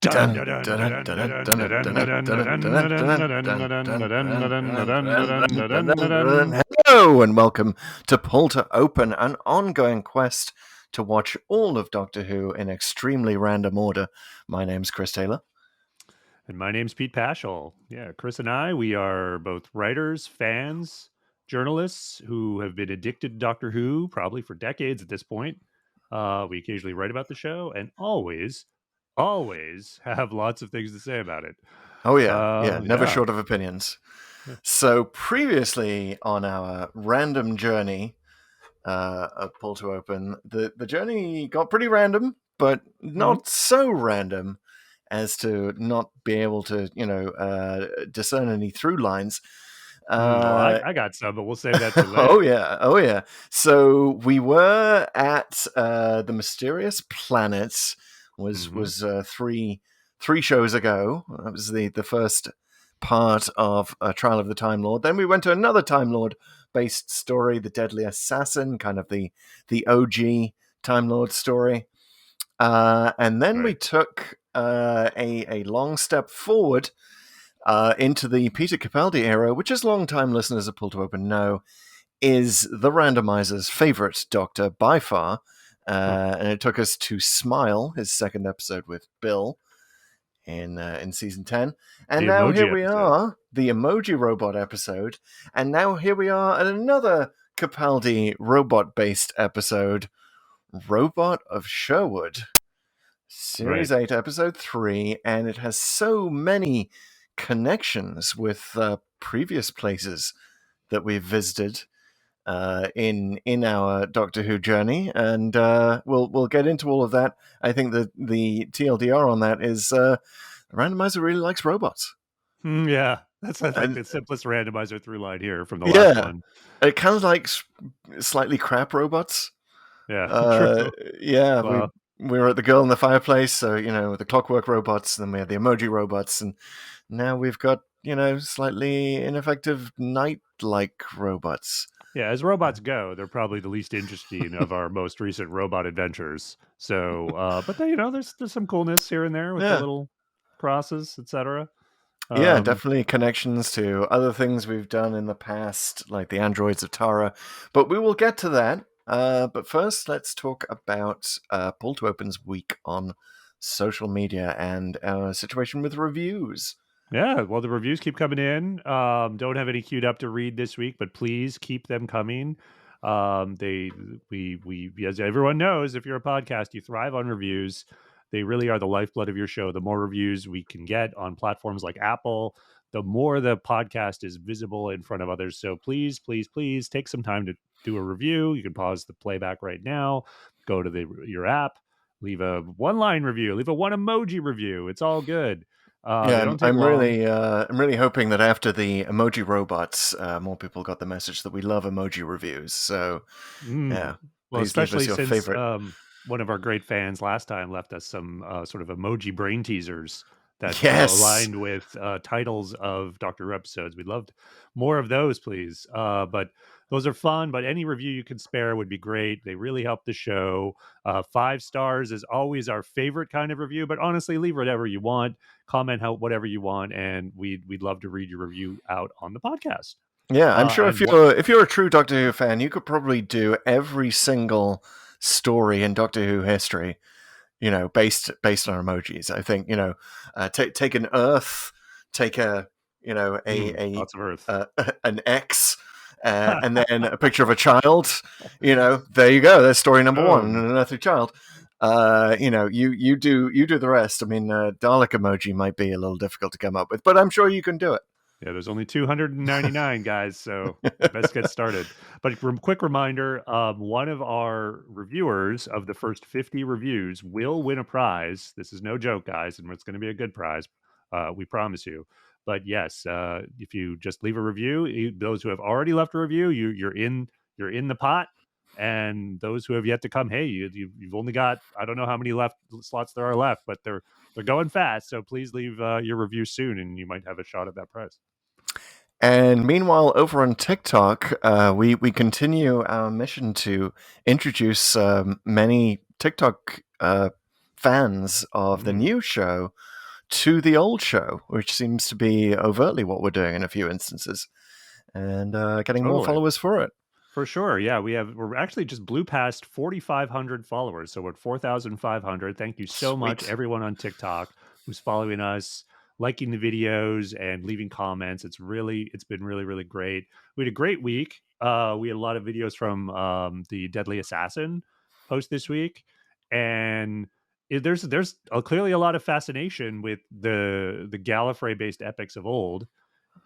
Hello and welcome to Pull to Open, an ongoing quest to watch all of Doctor Who in extremely random order. My name's Chris Taylor. And my name's Pete Paschal. Yeah, Chris and I, we are both writers, fans, journalists who have been addicted to Doctor Who probably for decades at this point. We occasionally write about the show and always have lots of things to say about it. Oh yeah, never short of opinions. So previously on our random journey of Pull to Open, the journey got pretty random, but not so random as to not be able to, discern any through lines. I got some, but we'll save that for later. Oh yeah. So we were at the mysterious planet. Was three shows ago. That was the first part of Trial of the Time Lord. Then we went to another Time Lord based story, The Deadly Assassin, kind of the OG Time Lord story. And then we took a long step forward into the Peter Capaldi era, which, as long-time listeners of Pull to Open know, is the Randomizer's favorite Doctor by far. And it took us to Smile, his second episode with Bill in season 10. And now here we are, the Emoji Robot episode. And now here we are at another Capaldi robot-based episode, Robot of Sherwood. Series 8, Episode 3, and it has so many connections with previous places that we've visited in our Doctor Who journey, and we'll get into all of that. I think that the TLDR on that is Randomizer really likes robots. Yeah, that's I think the simplest Randomizer through line here from the last one. It kind of like slightly crap robots. Yeah, yeah. Well, we were at the Girl in the Fireplace, so the Clockwork robots, and then we had the Emoji robots, and now we've got slightly ineffective night-like robots. Yeah, as robots go, they're probably the least interesting of our most recent robot adventures. So, but there's some coolness here and there with the little crosses, etc. Yeah, definitely connections to other things we've done in the past, like the androids of Tara. But we will get to that. But first, let's talk about Pull to Open's week on social media and our situation with reviews. Yeah, well, the reviews keep coming in. Don't have any queued up to read this week, but please keep them coming. We as everyone knows, if you're a podcast, you thrive on reviews. They really are the lifeblood of your show. The more reviews we can get on platforms like Apple, the more the podcast is visible in front of others. So please take some time to do a review. You can pause the playback right now, go to your app, leave a one-line review, leave a one emoji review. It's all good. I'm really hoping that after the emoji robots, more people got the message that we love emoji reviews. So, yeah. Well, especially since favorite. One of our great fans last time left us some sort of emoji brain teasers that aligned with titles of Doctor Who episodes. We'd love more of those, please. But those are fun, but any review you can spare would be great. They really help the show. 5 stars is always our favorite kind of review, but honestly, leave whatever you want, comment whatever you want, and we'd love to read your review out on the podcast. Yeah, I'm sure if you're a true Doctor Who fan, you could probably do every single story in Doctor Who history, based on emojis. I think take an Earth, take lots of Earth, an X. And then a picture of a child, there you go. There's story number 1, an earthly child. You do the rest. I mean, Dalek emoji might be a little difficult to come up with, but I'm sure you can do it. Yeah, there's only 299 guys, so let's get started. But quick reminder, one of our reviewers of the first 50 reviews will win a prize. This is no joke, guys, and it's going to be a good prize. We promise you. But yes, if you just leave a review, those who have already left a review, you're in the pot. And those who have yet to come, hey, you've only got, I don't know how many slots there are left, but they're going fast. So please leave your review soon, and you might have a shot at that prize. And meanwhile, over on TikTok, we continue our mission to introduce many TikTok fans of the new show to the old show, which seems to be overtly what we're doing in a few instances, and getting more Totally. followers for it. For sure. Yeah, we're actually just blew past 4,500 followers. So we're at 4,500. Thank you so much, Sweet. everyone on TikTok who's following us, liking the videos and leaving comments. It's been really, really great. We had a great week. We had a lot of videos from the Deadly Assassin post this week. And there's clearly a lot of fascination with the Gallifrey based epics of old,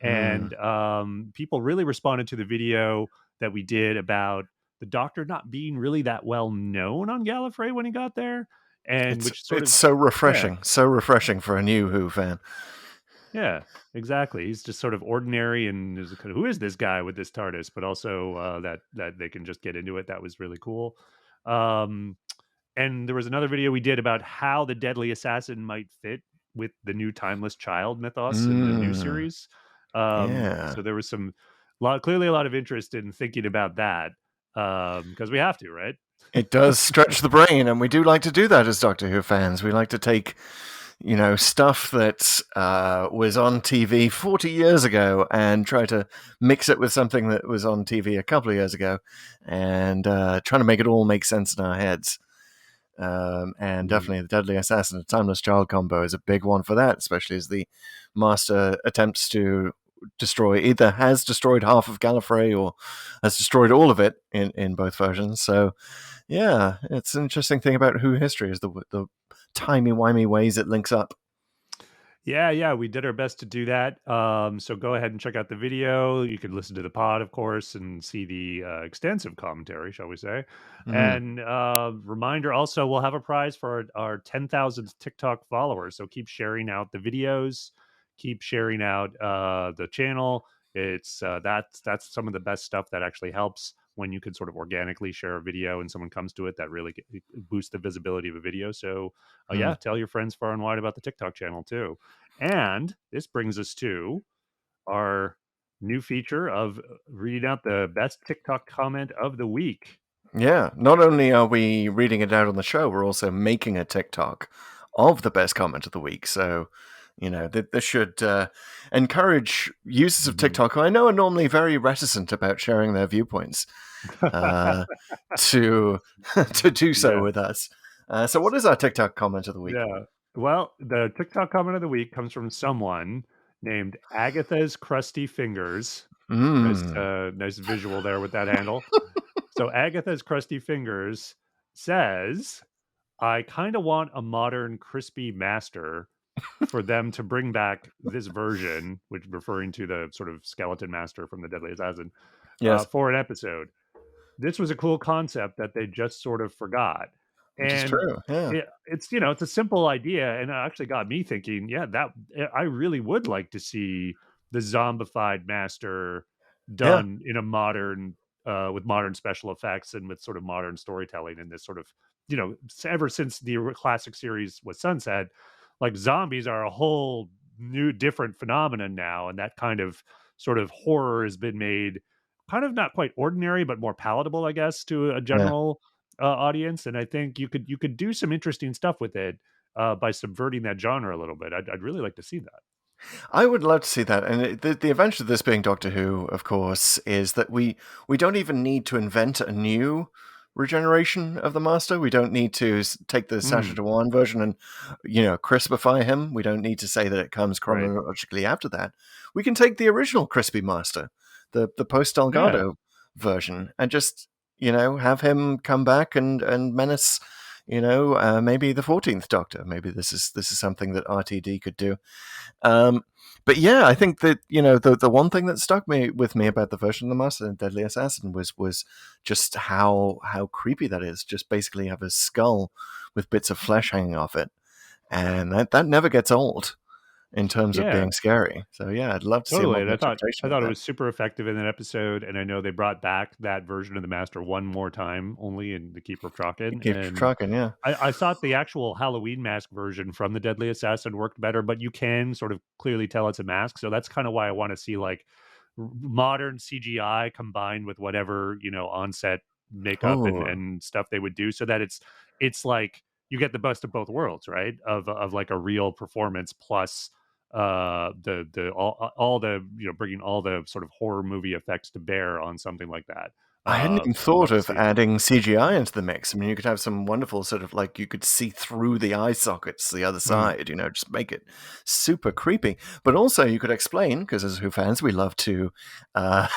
Mm. and people really responded to the video that we did about the Doctor not being really that well known on Gallifrey when he got there, and It's which sort it's of yeah, so refreshing for a new Who fan. yeah, exactly. He's just sort of ordinary, and there's a kind of, who is this guy with this TARDIS? But also that they can just get into it. That was really cool. Um, and there was another video we did about how the Deadly Assassin might fit with the new Timeless Child mythos in the new Mm. series. Yeah. So there was clearly a lot of interest in thinking about that, because we have to, right? It does stretch the brain, and we do like to do that as Doctor Who fans. We like to take, stuff that was on TV 40 years ago and try to mix it with something that was on TV a couple of years ago, and trying to make it all make sense in our heads. And Mm. definitely the Deadly Assassin and Timeless Child combo is a big one for that, especially as the Master attempts to has destroyed half of Gallifrey or has destroyed all of it in both versions. So yeah, it's an interesting thing about Who history is the timey-wimey ways it links up. Yeah, we did our best to do that. So go ahead and check out the video. You can listen to the pod, of course, and see the extensive commentary, shall we say. Mm. And reminder also, we'll have a prize for our 10,000th TikTok followers. So keep sharing out the videos, keep sharing out the channel. It's that's some of the best stuff that actually helps when you can sort of organically share a video and someone comes to it. That really boosts the visibility of a video. So yeah, Mm. tell your friends far and wide about the TikTok channel too. And this brings us to our new feature of reading out the best TikTok comment of the week. Yeah, not only are we reading it out on the show, we're also making a TikTok of the best comment of the week. So, this should encourage users of Mhm. TikTok, who I know are normally very reticent about sharing their viewpoints, uh, to to do so Yeah. with us. So, what is our TikTok comment of the week? Yeah. Well, the TikTok comment of the week comes from someone named Agatha's Crusty Fingers. Mm. Nice visual there with that handle. So Agatha's Crusty Fingers says, I kind of want a modern crispy master for them to bring back this version, which referring to the sort of skeleton master from the Deadly Assassin, Yes, for an episode. This was a cool concept that they just sort of forgot. which is And true. Yeah, it's a simple idea, and it actually got me thinking, yeah, that I really would like to see the zombified master yeah, done in a modern with modern special effects and with sort of modern storytelling in this sort of, ever since the classic series was sunset, like zombies are a whole new different phenomenon now, and that kind of sort of horror has been made kind of not quite ordinary, but more palatable, I guess, to a yeah. general audience. And I think you could do some interesting stuff with it by subverting that genre a little bit. I'd really like to see that. I would love to see that. And the advantage of this being Doctor Who, of course, is that we don't even need to invent a new regeneration of the Master. We don't need to take the Sacha Mm, Dhawan version and, crispify him. We don't need to say that it comes right. chronologically after that. We can take the original Crispy Master, the post Yeah. Delgado version, and just, have him come back and menace. Maybe the 14th Doctor. Maybe this is something that RTD could do. Um, but yeah, I think that the one thing that stuck with me about the version of the Master and Deadly Assassin was just how creepy that is. Just basically have a skull with bits of flesh hanging off it, and that never gets old in terms of Yeah. being scary. So yeah, I'd love to see a Totally, modern and I interpretation of thought it that. was super effective in that episode, and I know they brought back that version of the Master one more time, only in the Keeper of Traken, Keep and trucking, yeah, I thought the actual Halloween mask version from the Deadly Assassin worked better, but you can sort of clearly tell it's a mask, so that's kind of why I want to see like modern CGI combined with whatever on set makeup and oh and stuff they would do, so that it's like you get the best of both worlds, right? Of like a real performance plus the all the bringing all the sort of horror movie effects to bear on something like that. I hadn't even I'd thought love to of see it. adding CGI into the mix. I mean, you could have some wonderful sort of like you could see through the eye sockets the other Mm. side, just make it super creepy. But also, you could explain, because as Who fans, we love to uh,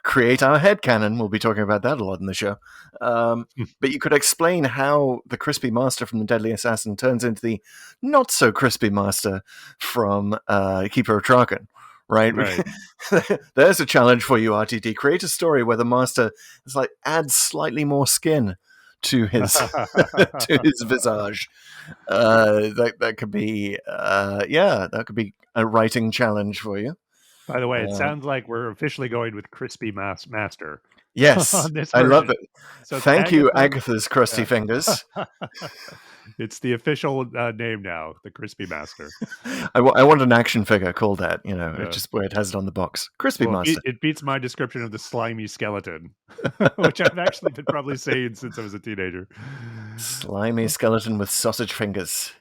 create our headcanon. We'll be talking about that a lot in the show. But you could explain how the crispy master from the Deadly Assassin turns into the not so crispy master from Keeper of Traken. Right, Right. there's a challenge for you, RTD. Create a story where the master is like adds slightly more skin to his to his visage. That could be that could be a writing challenge for you. By the way, it Uh, sounds like we're officially going with crispy master yes, on this I love version. it. So it's Thank you, Agatha. Agatha's crusty Yeah. fingers. It's the official name now, the Crispy Master. I want an action figure called that. Yeah. Just where it has it on the box, crispy Well, master. it beats my description of the slimy skeleton, which I've actually been probably saying since I was a teenager. Slimy skeleton with sausage fingers.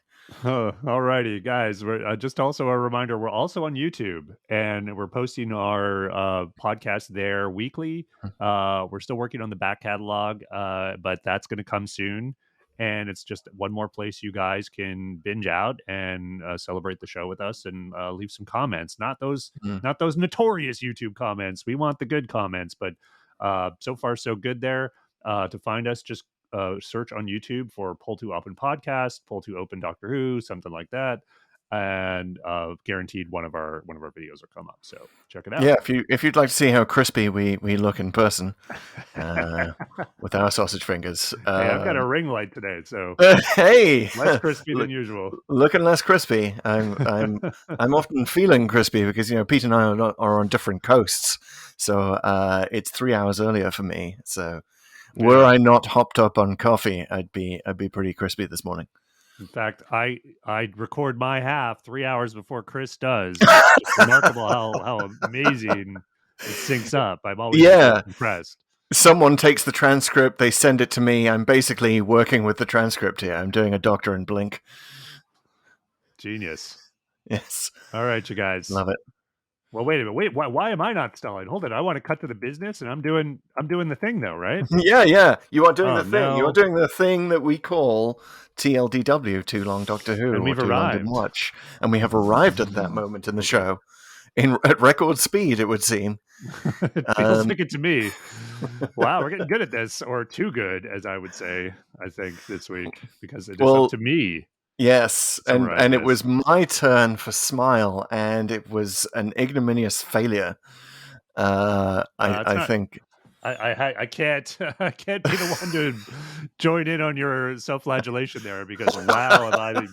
Alrighty, guys. We're, just also a reminder: we're also on YouTube, and we're posting our podcast there weekly. We're still working on the back catalog, but that's going to come soon. And it's just one more place you guys can binge out and celebrate the show with us and leave some comments. Mm. Not those notorious YouTube comments. We want the good comments, but so far so good there. To find us, just search on YouTube for Pull to Open Podcast, Pull to Open Doctor Who, something like that, and guaranteed one of our videos will come up. So check it out. Yeah, if you'd like to see how crispy we look in person with our sausage fingers. Hey, I've got a ring light today, so Hey, less crispy than usual. looking less crispy. I'm often feeling crispy because Pete and I are on different coasts, so it's 3 hours earlier for me. So were I not hopped up on coffee, I'd be pretty crispy this morning. In fact, I record my half 3 hours before Chris does. It's remarkable how amazing it syncs up. I'm always impressed. Someone takes the transcript, they send it to me. I'm basically working with the transcript here. I'm doing a Doctor and Blink. Genius. Yes. All right, you guys. Love it. Well, wait a minute. Wait, why am I not stalling? Hold it. I want to cut to the business, and I'm doing the thing though, right? Yeah. You are doing the thing. No. You are doing the thing that we call TLDW, Too Long Doctor Who, and we've or Too Long arrived. Didn't Watch. And we have arrived at that moment in the show. At record speed, it would seem. It feels like it to me. Wow, we're getting good at this, or too good, as I would say, I think, this week, because it is up to me. Yes, and it was my turn for Smile, and it was an ignominious failure. I think I can't I can't be the one to join in on your self-flagellation there, because wow, have I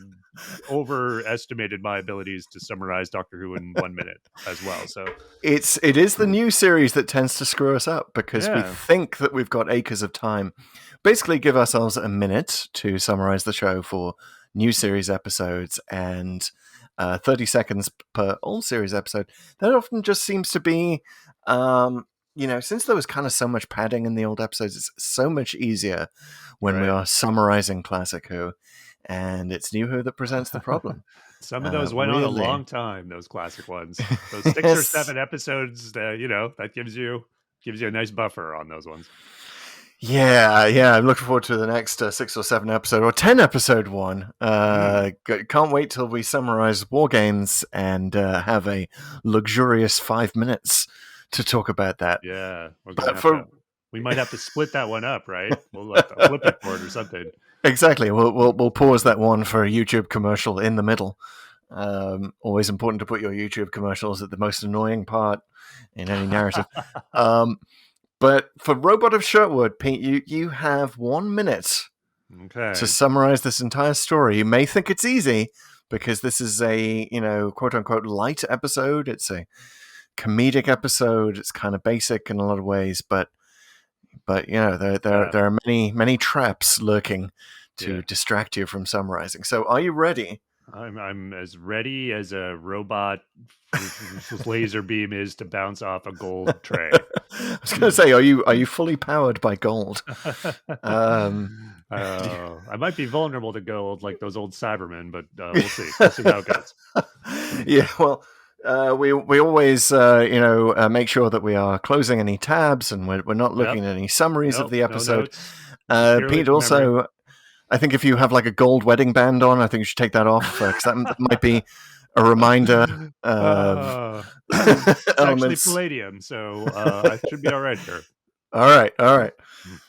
overestimated my abilities to summarize Doctor Who in 1 minute as well. So it is the new series that tends to screw us up because we think that we've got acres of time. Basically, give ourselves a minute to summarize the show for new series episodes and 30 seconds per old series episode. That often just seems to be, since there was kind of so much padding in the old episodes, it's so much easier when we are summarizing Classic Who, and it's New Who that presents the problem. Some of those went on a long time, those classic ones. Those 6 or 7 episodes, that gives you a nice buffer on those ones. Yeah, I'm looking forward to the next 6 or 7 episode or 10 episode one. Can't wait till we summarize War Games and have a luxurious 5 minutes to talk about that. Yeah, we might have to split that one up, right? We'll have to flip it for it or something. Exactly. We'll pause that one for a YouTube commercial in the middle. Always important to put your YouTube commercials at the most annoying part in any narrative. But for Robot of Sherwood, Pete, you have 1 minute to summarize this entire story. You may think it's easy because this is a, quote unquote light episode. It's a comedic episode. It's kind of basic in a lot of ways, but there are many traps lurking to distract you from summarizing. So are you ready? I'm as ready as a robot whose laser beam is to bounce off a gold tray. I was going to say, are you fully powered by gold? I might be vulnerable to gold like those old Cybermen, but we'll see. We'll see how it goes. Yeah, well, we always make sure that we are closing any tabs and we're not Yep. looking at any summaries of Nope. the No episode. notes. This is purely Pete, from memory. also, I think if you have like a gold wedding band on, I think you should take that off because that might be a reminder of It's actually elements. palladium, so I should be all right here. All right.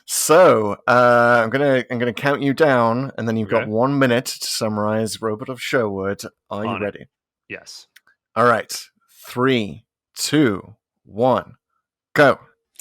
So I'm gonna count you down, and then you've got Okay. 1 minute to summarize Robot of Sherwood. Are you On it. ready? Yes. All right. 3, 2, 1, go.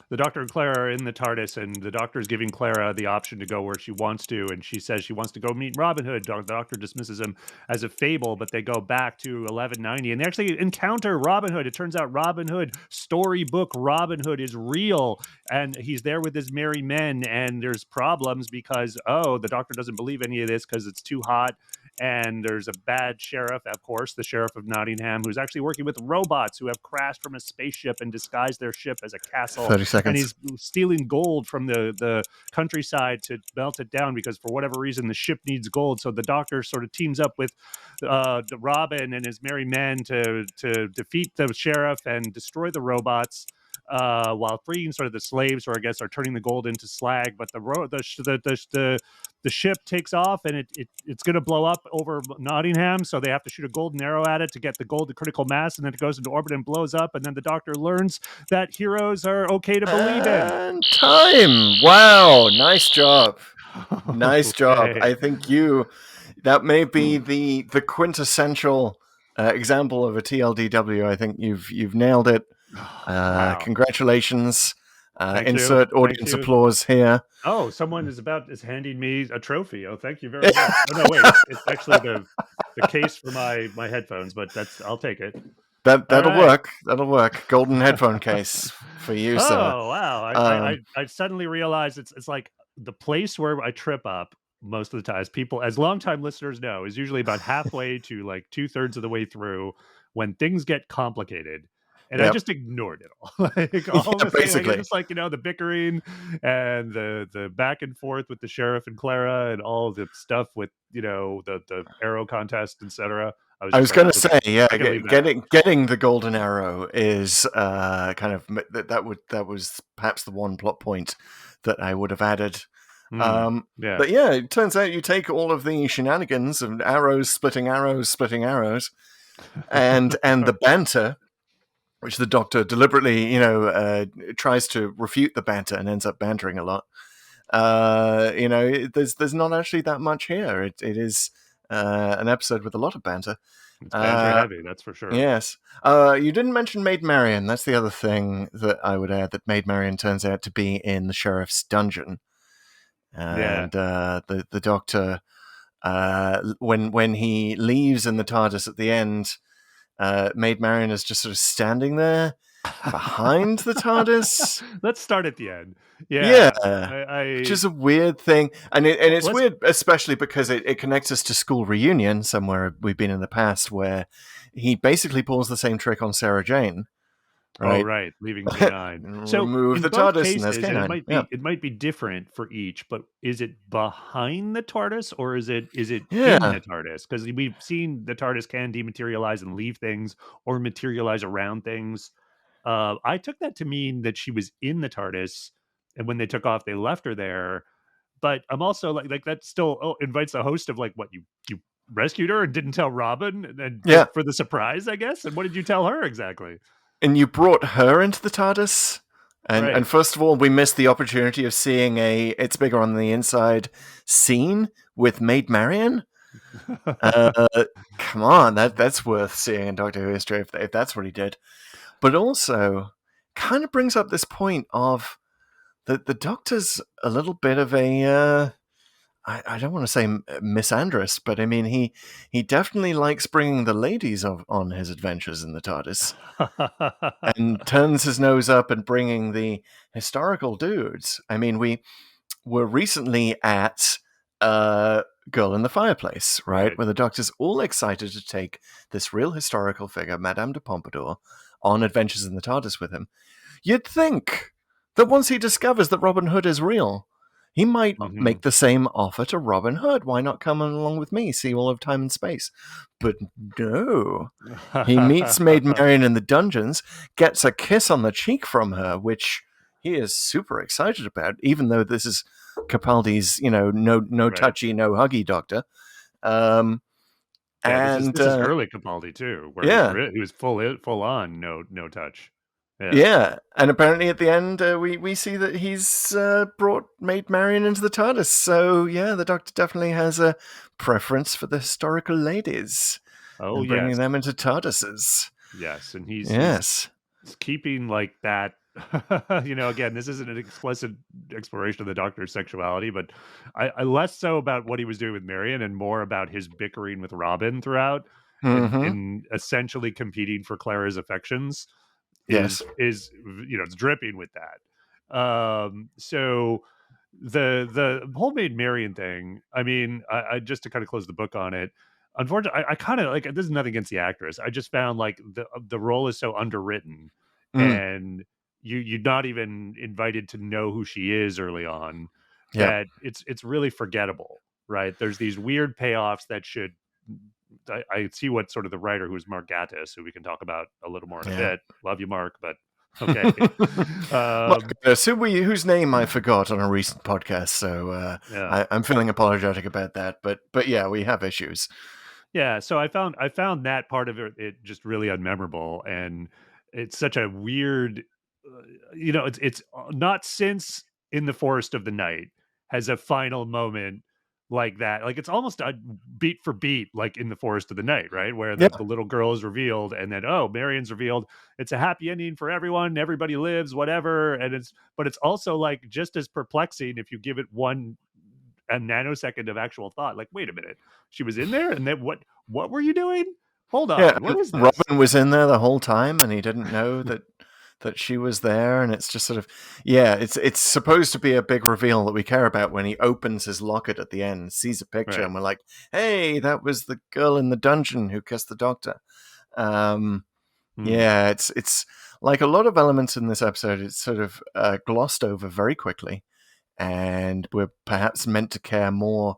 The Doctor and Clara are in the TARDIS, and the Doctor is giving Clara the option to go where she wants to, and she says she wants to go meet Robin Hood. The Doctor dismisses him as a fable, but they go back to 1190, and they actually encounter Robin Hood. It turns out Robin Hood, storybook Robin Hood, is real, and he's there with his merry men, and there's problems because, the Doctor doesn't believe any of this because it's too hot, and there's a bad sheriff, of course, the Sheriff of Nottingham, who's actually working with robots who have crashed from a spaceship and disguised their ship as a castle. 30 seconds. And he's stealing gold from the countryside to melt it down because for whatever reason the ship needs gold. So the Doctor sort of teams up with Robin and his merry men to defeat the sheriff and destroy the robots. While freeing sort of the slaves, who I guess are turning the gold into slag, but the ship takes off and it's going to blow up over Nottingham, so they have to shoot a golden arrow at it to get the gold to critical mass, and then it goes into orbit and blows up, and then the Doctor learns that heroes are okay to believe in. And time. Wow, nice job. Nice job. Okay. I think that may be the quintessential example of a TLDW. I think you've nailed it. Wow. Congratulations. Thank Insert you. audience Thank you. applause here. Oh, someone is handing me a trophy. Oh, thank you very much. Oh no, wait, it's actually the case for my headphones, but I'll take it. That'll right. work. That'll work. Golden headphone case for you, sir. Oh wow! I suddenly realized it's like the place where I trip up most of the times. People, as longtime listeners know, is usually about halfway to like 2/3 of the way through when things get complicated. And I Yep. just ignored it all. Like all the things, like, basically. it's just like the bickering and the back and forth with the sheriff and Clara and all the stuff with the arrow contest, etc. I was going to say, yeah, I can leave that getting the golden arrow is kind of that was perhaps the one plot point that I would have added. yeah. But yeah, it turns out you take all of the shenanigans of arrows, splitting arrows, and the banter, which the Doctor deliberately, tries to refute the banter and ends up bantering a lot. There's not actually that much here. It is an episode with a lot of banter. It's banter heavy, that's for sure. Yes. You didn't mention Maid Marian. That's the other thing that I would add, that Maid Marian turns out to be in the sheriff's dungeon. And the Doctor, when he leaves in the TARDIS at the end, Maid Marian is just sort of standing there behind the TARDIS. Let's start at the end. Yeah. Which is a weird thing. And it's weird, especially because it connects us to School Reunion, somewhere we've been in the past, where he basically pulls the same trick on Sarah Jane. Right? Oh, right, leaving K9. So remove the both TARDIS cases, and there's K9. It might be different for each, but is it behind the TARDIS or is it in Yeah. the TARDIS? Because we've seen the TARDIS can dematerialize and leave things or materialize around things. I took that to mean that she was in the TARDIS, and when they took off, they left her there. But I'm also like that still invites a host of like, what, you rescued her and didn't tell Robin, and Yeah. for the surprise, I guess. And what did you tell her exactly? And you brought her into the TARDIS. And, Right. and first of all, we missed the opportunity of seeing a It's Bigger on the Inside scene with Maid Marian. Come on, that's worth seeing in Doctor Who history if that's what he did. But also, kind of brings up this point of the Doctor's a little bit of a I don't want to say misandrist, but I mean he definitely likes bringing the ladies on his adventures in the TARDIS, and turns his nose up and bringing the historical dudes. I mean, we were recently at Girl in the Fireplace, right? Right. Where the Doctor's all excited to take this real historical figure, Madame de Pompadour, on adventures in the TARDIS with him. You'd think that once he discovers that Robin Hood is real, he might Mm-hmm. make the same offer to Robin Hood. Why not come along with me, see all of time and space? But no. He meets Maid Marian in the dungeons, gets a kiss on the cheek from her, which he is super excited about, even though this is Capaldi's, no Right. touchy, no huggy Doctor. Um, Yeah, this is and this is early Capaldi too, where yeah, he was full on no touch. Yeah. yeah, and apparently at the end we see that he's brought Maid Marian into the TARDIS. So yeah, the Doctor definitely has a preference for the historical ladies Oh and bringing yes. them into TARDISes. Yes, and he's Yes. keeping like that. Again, this isn't an explicit exploration of the Doctor's sexuality, but I less so about what he was doing with Marion and more about his bickering with Robin throughout, and Mm-hmm. essentially competing for Clara's affections Yes. is it's dripping with that. So the whole Maid Marian thing. I mean, I just to kind of close the book on it. Unfortunately, I kind of like this is nothing against the actress. I just found like the role is so underwritten, Mm. and you're not even invited to know who she is early on. Yeah. That it's really forgettable, right? There's these weird payoffs that should. I see what sort of the writer who's Mark Gatiss, who we can talk about a little more in a Yeah. bit. Love you, Mark, but okay. My um, goodness, whose name I forgot on a recent podcast, so yeah. I'm feeling apologetic about that. But yeah, we have issues. Yeah, so I found that part of it just really unmemorable, and it's such a weird, it's not since In the Forest of the Night has a final moment like that. Like it's almost a beat for beat, like In the Forest of the Night, right, where Yeah, the little girl is revealed, and then Marion's revealed. It's a happy ending for everyone. Everybody lives, whatever, and it's also like just as perplexing if you give it a nanosecond of actual thought. Like, wait a minute, she was in there, and then what were you doing? Hold yeah. on, what is this? Robin was in there the whole time, and he didn't know that she was there, and it's just sort of yeah. It's supposed to be a big reveal that we care about when he opens his locket at the end, sees a picture, Right. and we're like, hey, that was the girl in the dungeon who kissed the Doctor. Um, Hmm. Yeah, it's like a lot of elements in this episode. It's sort of glossed over very quickly, and we're perhaps meant to care more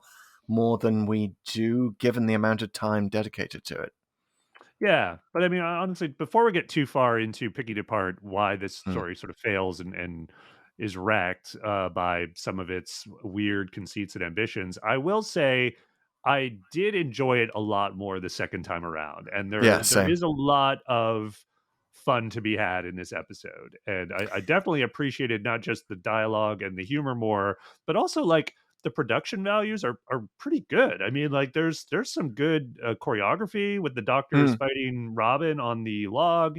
than we do, given the amount of time dedicated to it. Yeah, but I mean, honestly, before we get too far into picking apart why this Mm. story sort of fails and is wrecked by some of its weird conceits and ambitions, I will say I did enjoy it a lot more the second time around, and Yeah, there same. is a lot of fun to be had in this episode, and I definitely appreciated not just the dialogue and the humor more, but also like the production values are pretty good. I mean, like there's some good choreography with the doctors Mm. fighting Robin on the log.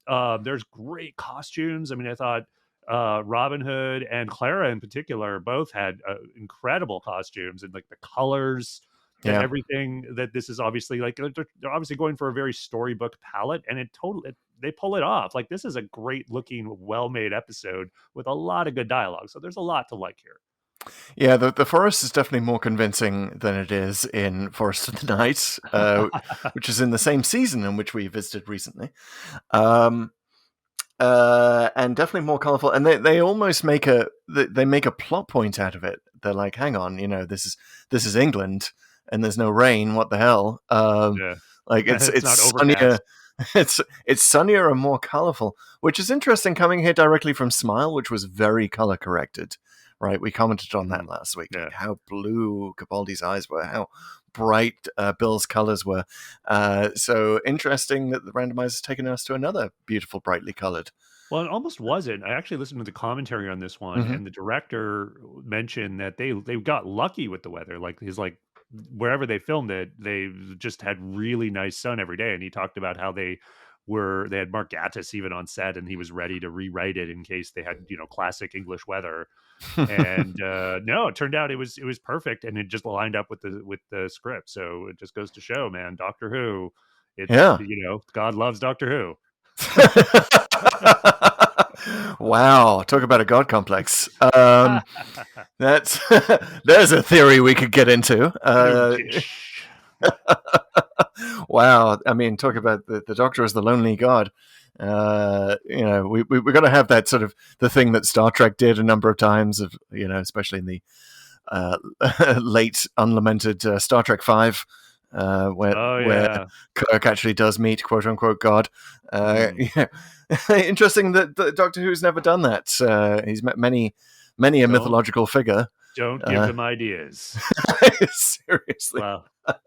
There's great costumes. I mean, I thought Robin Hood and Clara in particular both had incredible costumes, and like the colors and Yeah. everything. That this is obviously like they're obviously going for a very storybook palette, and they pull it off. Like this is a great looking, well made episode with a lot of good dialogue. So there's a lot to like here. Yeah, the forest is definitely more convincing than it is in Forest of the Night, which is in the same season in which we visited recently. Um, and definitely more colorful. And they almost they make a plot point out of it. They're like, hang on, this is England and there's no rain. What the hell? Yeah, Like it's it's not sunnier. overcast. It's sunnier and more colorful, which is interesting coming here directly from Smile, which was very color corrected. Right, we commented on that Mhm. last week, like Yeah. how blue Capaldi's eyes were, how bright Bill's colors were. So interesting that the randomizer's taken us to another beautiful, brightly colored. Well, it almost wasn't. I actually listened to the commentary on this one, Hmm. and the director mentioned that they got lucky with the weather. Like he's like wherever they filmed it, they just had really nice sun every day. And he talked about how they had Mark Gatiss even on set, and he was ready to rewrite it in case they had classic English weather. And no, it turned out it was perfect, and it just lined up with the script. So it just goes to show, man, Doctor Who, it's Yeah. God loves Doctor Who. Wow, talk about a god complex. That's there's a theory we could get into. Wow, I mean, talk about the Doctor as the lonely god. We're going to have that sort of the thing that Star Trek did a number of times, of especially in the late unlamented Star Trek V, where Kirk actually does meet quote unquote God. Interesting that Doctor Who's never done that. He's met many a mythological figure. Don't give them ideas. Seriously. Well,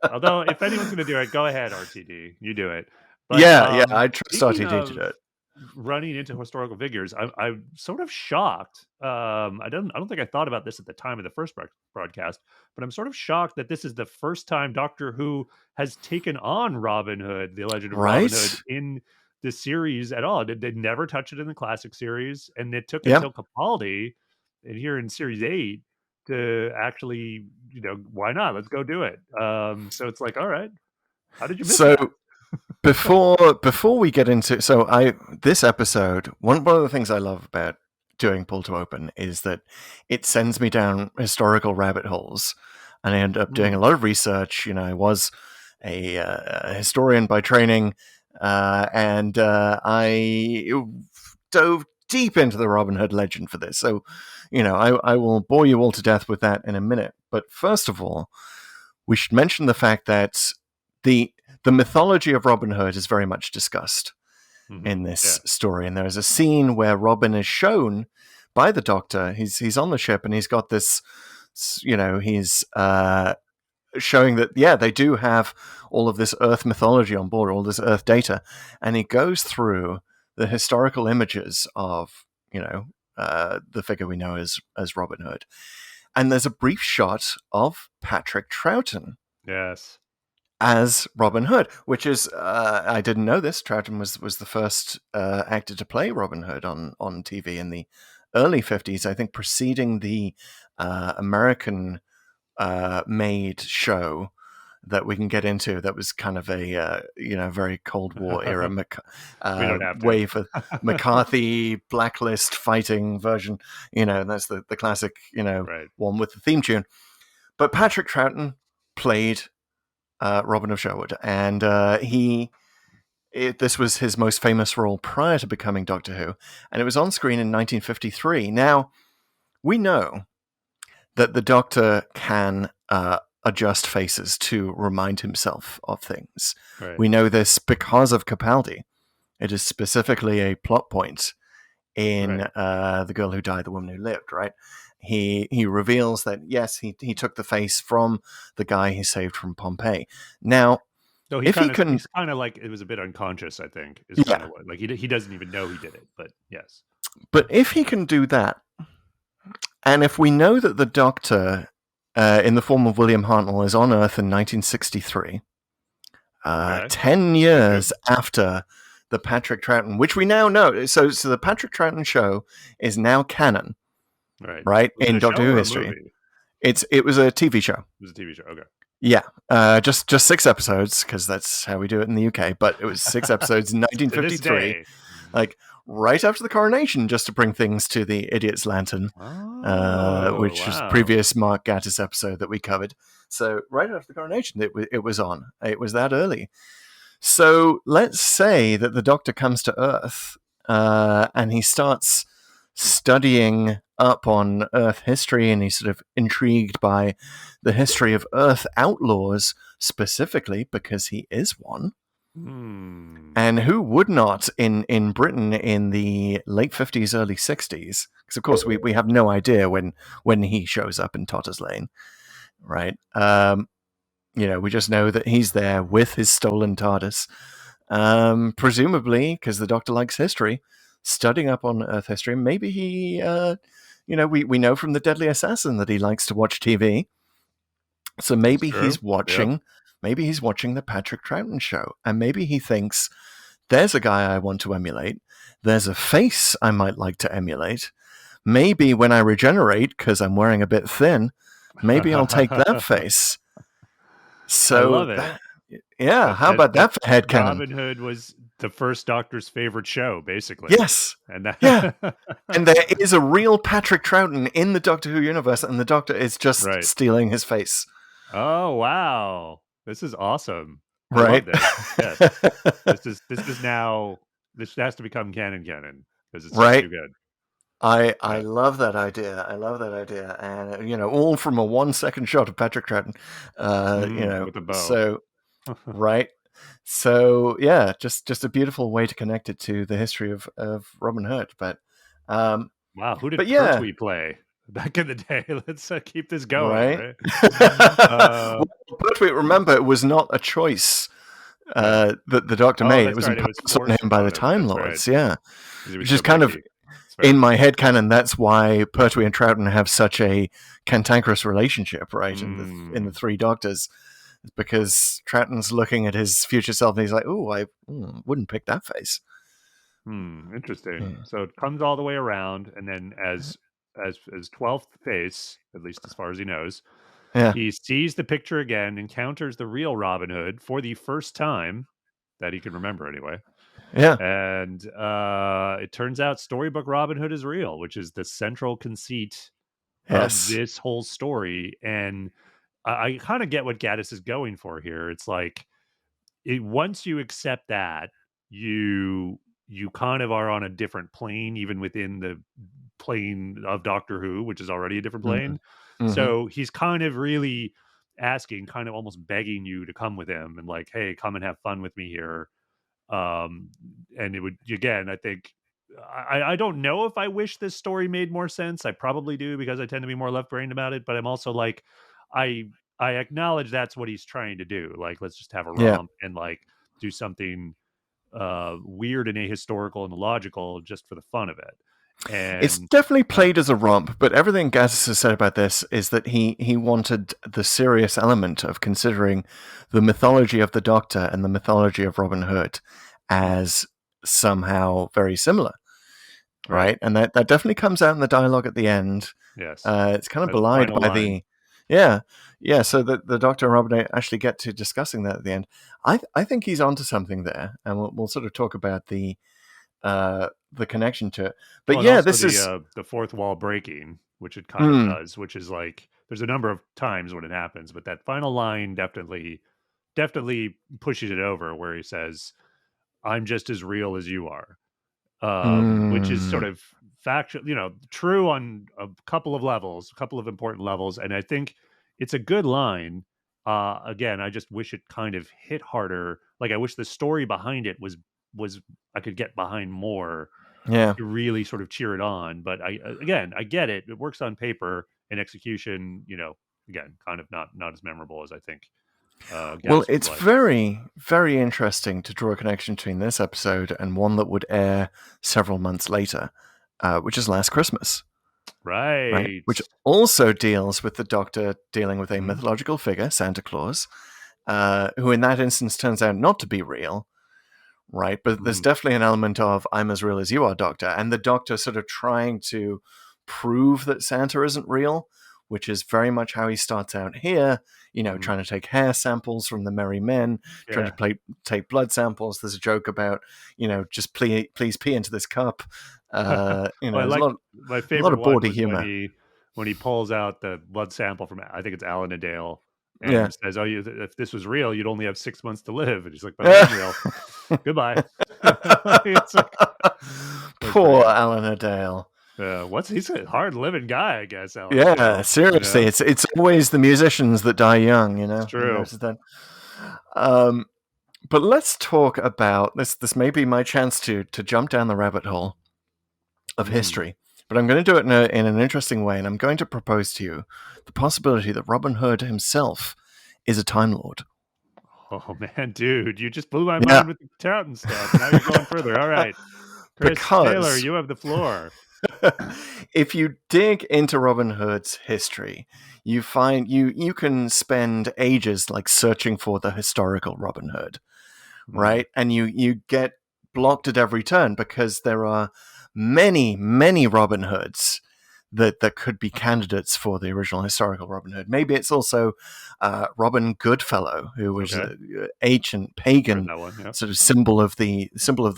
although if anyone's going to do it, go ahead, RTD. You do it. But, yeah, I trust RTD to do it. Running into historical figures, I'm sort of shocked. I don't think I thought about this at the time of the first broadcast, but I'm sort of shocked that this is the first time Doctor Who has taken on Robin Hood, the Legend of Robin Hood, in the series at all. They never touched it in the classic series, and it took until Capaldi, and here in Series 8, to actually, why not? Let's go do it. So it's like, all right, how did you miss that? before we get into this episode, one of the things I love about doing Pull to Open is that it sends me down historical rabbit holes, and I end up doing a lot of research. I was a historian by training, and I dove deep into the Robin Hood legend for this. So, I will bore you all to death with that in a minute. But first of all, we should mention the fact that the mythology of Robin Hood is very much discussed in this story. And there's a scene where Robin is shown by the Doctor. He's on the ship, and he's got this, he's showing that, they do have all of this Earth mythology on board, all this Earth data. And he goes through the historical images of, the figure we know as Robin Hood. And there's a brief shot of Patrick Troughton. Yes. As Robin Hood, which is, I didn't know this, Troughton was the first actor to play Robin Hood on TV in the early 50s, I think, preceding the American made show that we can get into. That was kind of a very Cold War era way for McCarthy blacklist fighting version. That's the classic one with the theme tune. But Patrick Troughton played Robin of Sherwood, and this was his most famous role prior to becoming Doctor Who, and it was on screen in 1953. Now, we know that the Doctor can adjust faces to remind himself of things. Right. We know this because of Capaldi. It is specifically a plot point in The Girl Who Died, the Woman Who Lived, right? He reveals that, yes, he took the face from the guy he saved from Pompeii. Now, he's kind of like, it was a bit unconscious, I think. Is kind of what, like, he doesn't even know he did it, but yes. But if he can do that, and if we know that the Doctor, in the form of William Hartnell, is on Earth in 1963, 10 years after the Patrick Troughton, which we now know, so the Patrick Troughton show is now canon. Right? In Doctor Who history. It was a TV show. It was a TV show, okay. Yeah. Just 6 episodes, because that's how we do it in the UK, but it was 6 episodes in 1953. Like, right after the coronation, just to bring things to the Idiot's Lantern, which was previous Mark Gatiss episode that we covered. So right after the coronation, it was on. It was that early. So let's say that the Doctor comes to Earth, and he starts studying up on Earth history, and he's sort of intrigued by the history of Earth outlaws, specifically because he is one. And who would not in Britain in the late 50s, early 60s? Because of course we have no idea when he shows up in Totter's Lane, right? We just know that he's there with his stolen TARDIS, presumably because the Doctor likes history, studying up on Earth history. Maybe he, we know from the Deadly Assassin that he likes to watch TV. So maybe he's watching. Yep. Maybe he's watching the Patrick Troughton show, and maybe he thinks, there's a guy I want to emulate. There's a face I might like to emulate. Maybe when I regenerate, because I'm wearing a bit thin, maybe I'll take that face. So, I love it. How about that for headcanon? Robin Hood was the first Doctor's favorite show, basically. Yes. And that Yeah. And there is a real Patrick Troughton in the Doctor Who universe, and the Doctor is just right. stealing his face. Oh wow. This is awesome. I Right? love this. Yes. This has to become canon because it's just Right? too good. I Yeah. love that idea. I love that idea. And, all from a 1-second shot of Patrick Troughton. With a bow. So, right? So, yeah, just a beautiful way to connect it to the history of Robin Hood. But, wow, who did but yeah. Pertwee play back in the day? Let's keep this going, Right? right? Pertwee, remember, it was not a choice that the Doctor made. It was right. It was imposed on forced him by the upon him. Time That's Lords. right. Yeah. Which is so kind of, in my head canon, that's why Pertwee and Troughton have such a cantankerous relationship, right? In the Three Doctors. Because Troughton's looking at his future self and he's like, "Oh, I wouldn't pick that face." Interesting. So it comes all the way around, and then as 12th face, at least as far as he knows, he sees the picture again, encounters the real Robin Hood for the first time that he can remember, anyway. Yeah. And it turns out Storybook Robin Hood is real, which is the central conceit of this whole story. And I kind of get what Gaddis is going for here. It's like once you accept that, you kind of are on a different plane, even within the plane of Doctor Who, which is already a different plane. Mm-hmm. So he's kind of really asking, kind of almost begging you to come with him and like, hey, come and have fun with me here. And it would, again, I think I don't know if I wish this story made more sense. I probably do, because I tend to be more left-brained about it, but I'm also like, I acknowledge that's what he's trying to do. Like, let's just have a romp and like do something weird and ahistorical and illogical just for the fun of it. And it's definitely played as a romp, but everything Gaddis has said about this is that he wanted the serious element of considering the mythology of the Doctor and the mythology of Robin Hood as somehow very similar. Right? And that definitely comes out in the dialogue at the end. Yes. It's kind of belied by the... Yeah, so the Doctor and Robin actually get to discussing that at the end. I think he's onto something there, and we'll sort of talk about the connection to it. But this is the fourth wall breaking, which it kind of does, which is like there's a number of times when it happens, but that final line definitely pushes it over, where he says, "I'm just as real as you are." Which is sort of factual, true on a couple of levels, a couple of important levels. And I think it's a good line. Again, I just wish it kind of hit harder. Like, I wish the story behind it was I could get behind more to really sort of cheer it on. But I get it. It works on paper. In execution, again, kind of not as memorable as I think. Well, it's very, very interesting to draw a connection between this episode and one that would air several months later, which is Last Christmas. Right. Which also deals with the Doctor dealing with a mythological figure, Santa Claus, who in that instance turns out not to be real. Right. But there's definitely an element of I'm as real as you are, Doctor. And the Doctor sort of trying to prove that Santa isn't real, which is very much how he starts out here, trying to take hair samples from the Merry Men, trying to take blood samples. There's a joke about, just please pee into this cup. Well, my favorite a lot of bawdy was humor. When he pulls out the blood sample from, I think it's Alan-a-Dale, and says, "Oh, if this was real, you'd only have 6 months to live." And he's like, "But I am real. Goodbye." It's like, poor Alan-a-Dale. He's a hard living guy, I guess. Alan-a-Dale, seriously, it's always the musicians that die young. It's true. But let's talk about this. This may be my chance to jump down the rabbit hole of history, but I'm going to do it in an interesting way, and I'm going to propose to you the possibility that Robin Hood himself is a Time Lord. Oh man, dude, you just blew my mind with the Troughton stuff. Now you're going further. All right, Chris Taylor, you have the floor. If you dig into Robin Hood's history, you find you can spend ages like searching for the historical Robin Hood, right? And you get blocked at every turn because there are many, many Robin Hoods that could be candidates for the original historical Robin Hood. Maybe it's also Robin Goodfellow, who was an ancient pagan that one, yeah. sort of symbol of the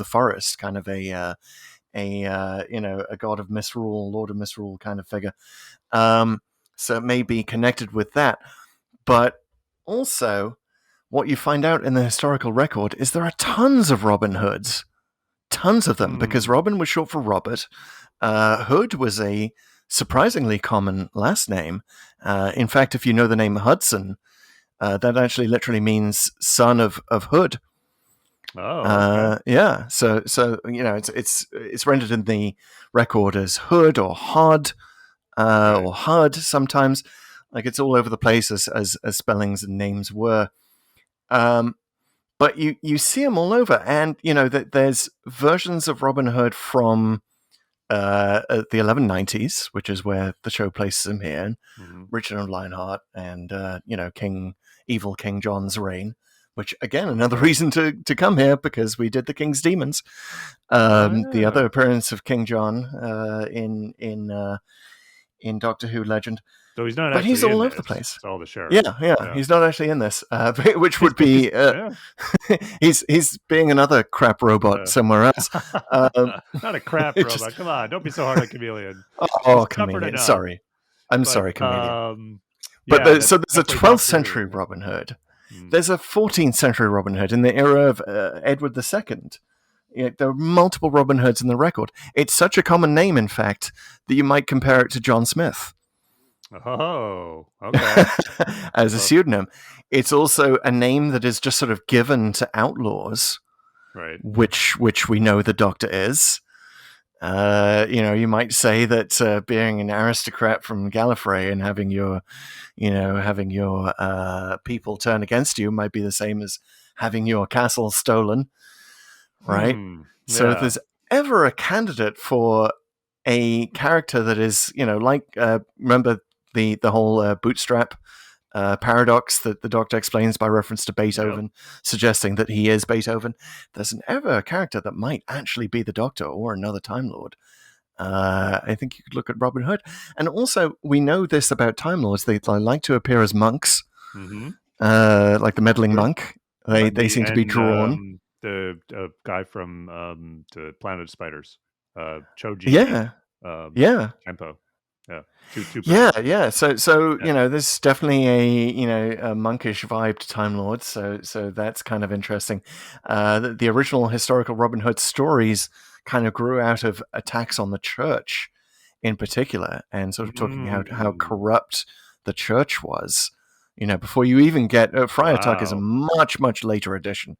forest, kind of a god of misrule, lord of misrule kind of figure. So it may be connected with that. But also, what you find out in the historical record is there are tons of Robin Hoods. Tons of them, because Robin was short for Robert. Hood was a surprisingly common last name. In fact, if you know the name Hudson, that actually literally means son of Hood. Oh, okay. Yeah. So it's rendered in the record as Hood or Hod or Hud sometimes. Like, it's all over the place as spellings and names were. But you see them all over, and that there's versions of Robin Hood from the 1190s, which is where the show places him here, and Richard of Lionheart, and evil King John's reign. Which, again, another reason to come here, because we did the King's Demons. The other appearance of King John in Doctor Who legend. So he's not, but actually he's all in over this. the place. It's all the sheriff. Yeah. He's not actually in this, which would be he's being another crap robot somewhere else. Not a crap robot. Come on, don't be so hard on Chameleon. Oh, Chameleon. Sorry, sorry, Chameleon. But so there's a 12th century Robin Hood. There's a 14th century Robin Hood in the era of Edward II. There are multiple Robin Hoods in the record. It's such a common name, in fact, that you might compare it to John Smith. Oh, okay. As a pseudonym. It's also a name that is just sort of given to outlaws, right? Which we know the Doctor is. You might say that being an aristocrat from Gallifrey and having your people turn against you might be the same as having your castle stolen, right? So if there's ever a candidate for a character that is, remember the whole bootstrap paradox that the Doctor explains by reference to Beethoven, suggesting that he is Beethoven. There's ever a character that might actually be the Doctor or another Time Lord. I think you could look at Robin Hood. And also, we know this about Time Lords. They like to appear as monks, like the meddling monk. They seem to be drawn. The guy from the Planet of Spiders, Choji. Tempo. Yeah. So there's definitely a monkish vibe to Time Lords. So that's kind of interesting. The original historical Robin Hood stories kind of grew out of attacks on the church, in particular, and sort of talking how corrupt the church was. Before you even get Friar Tuck is a much later edition.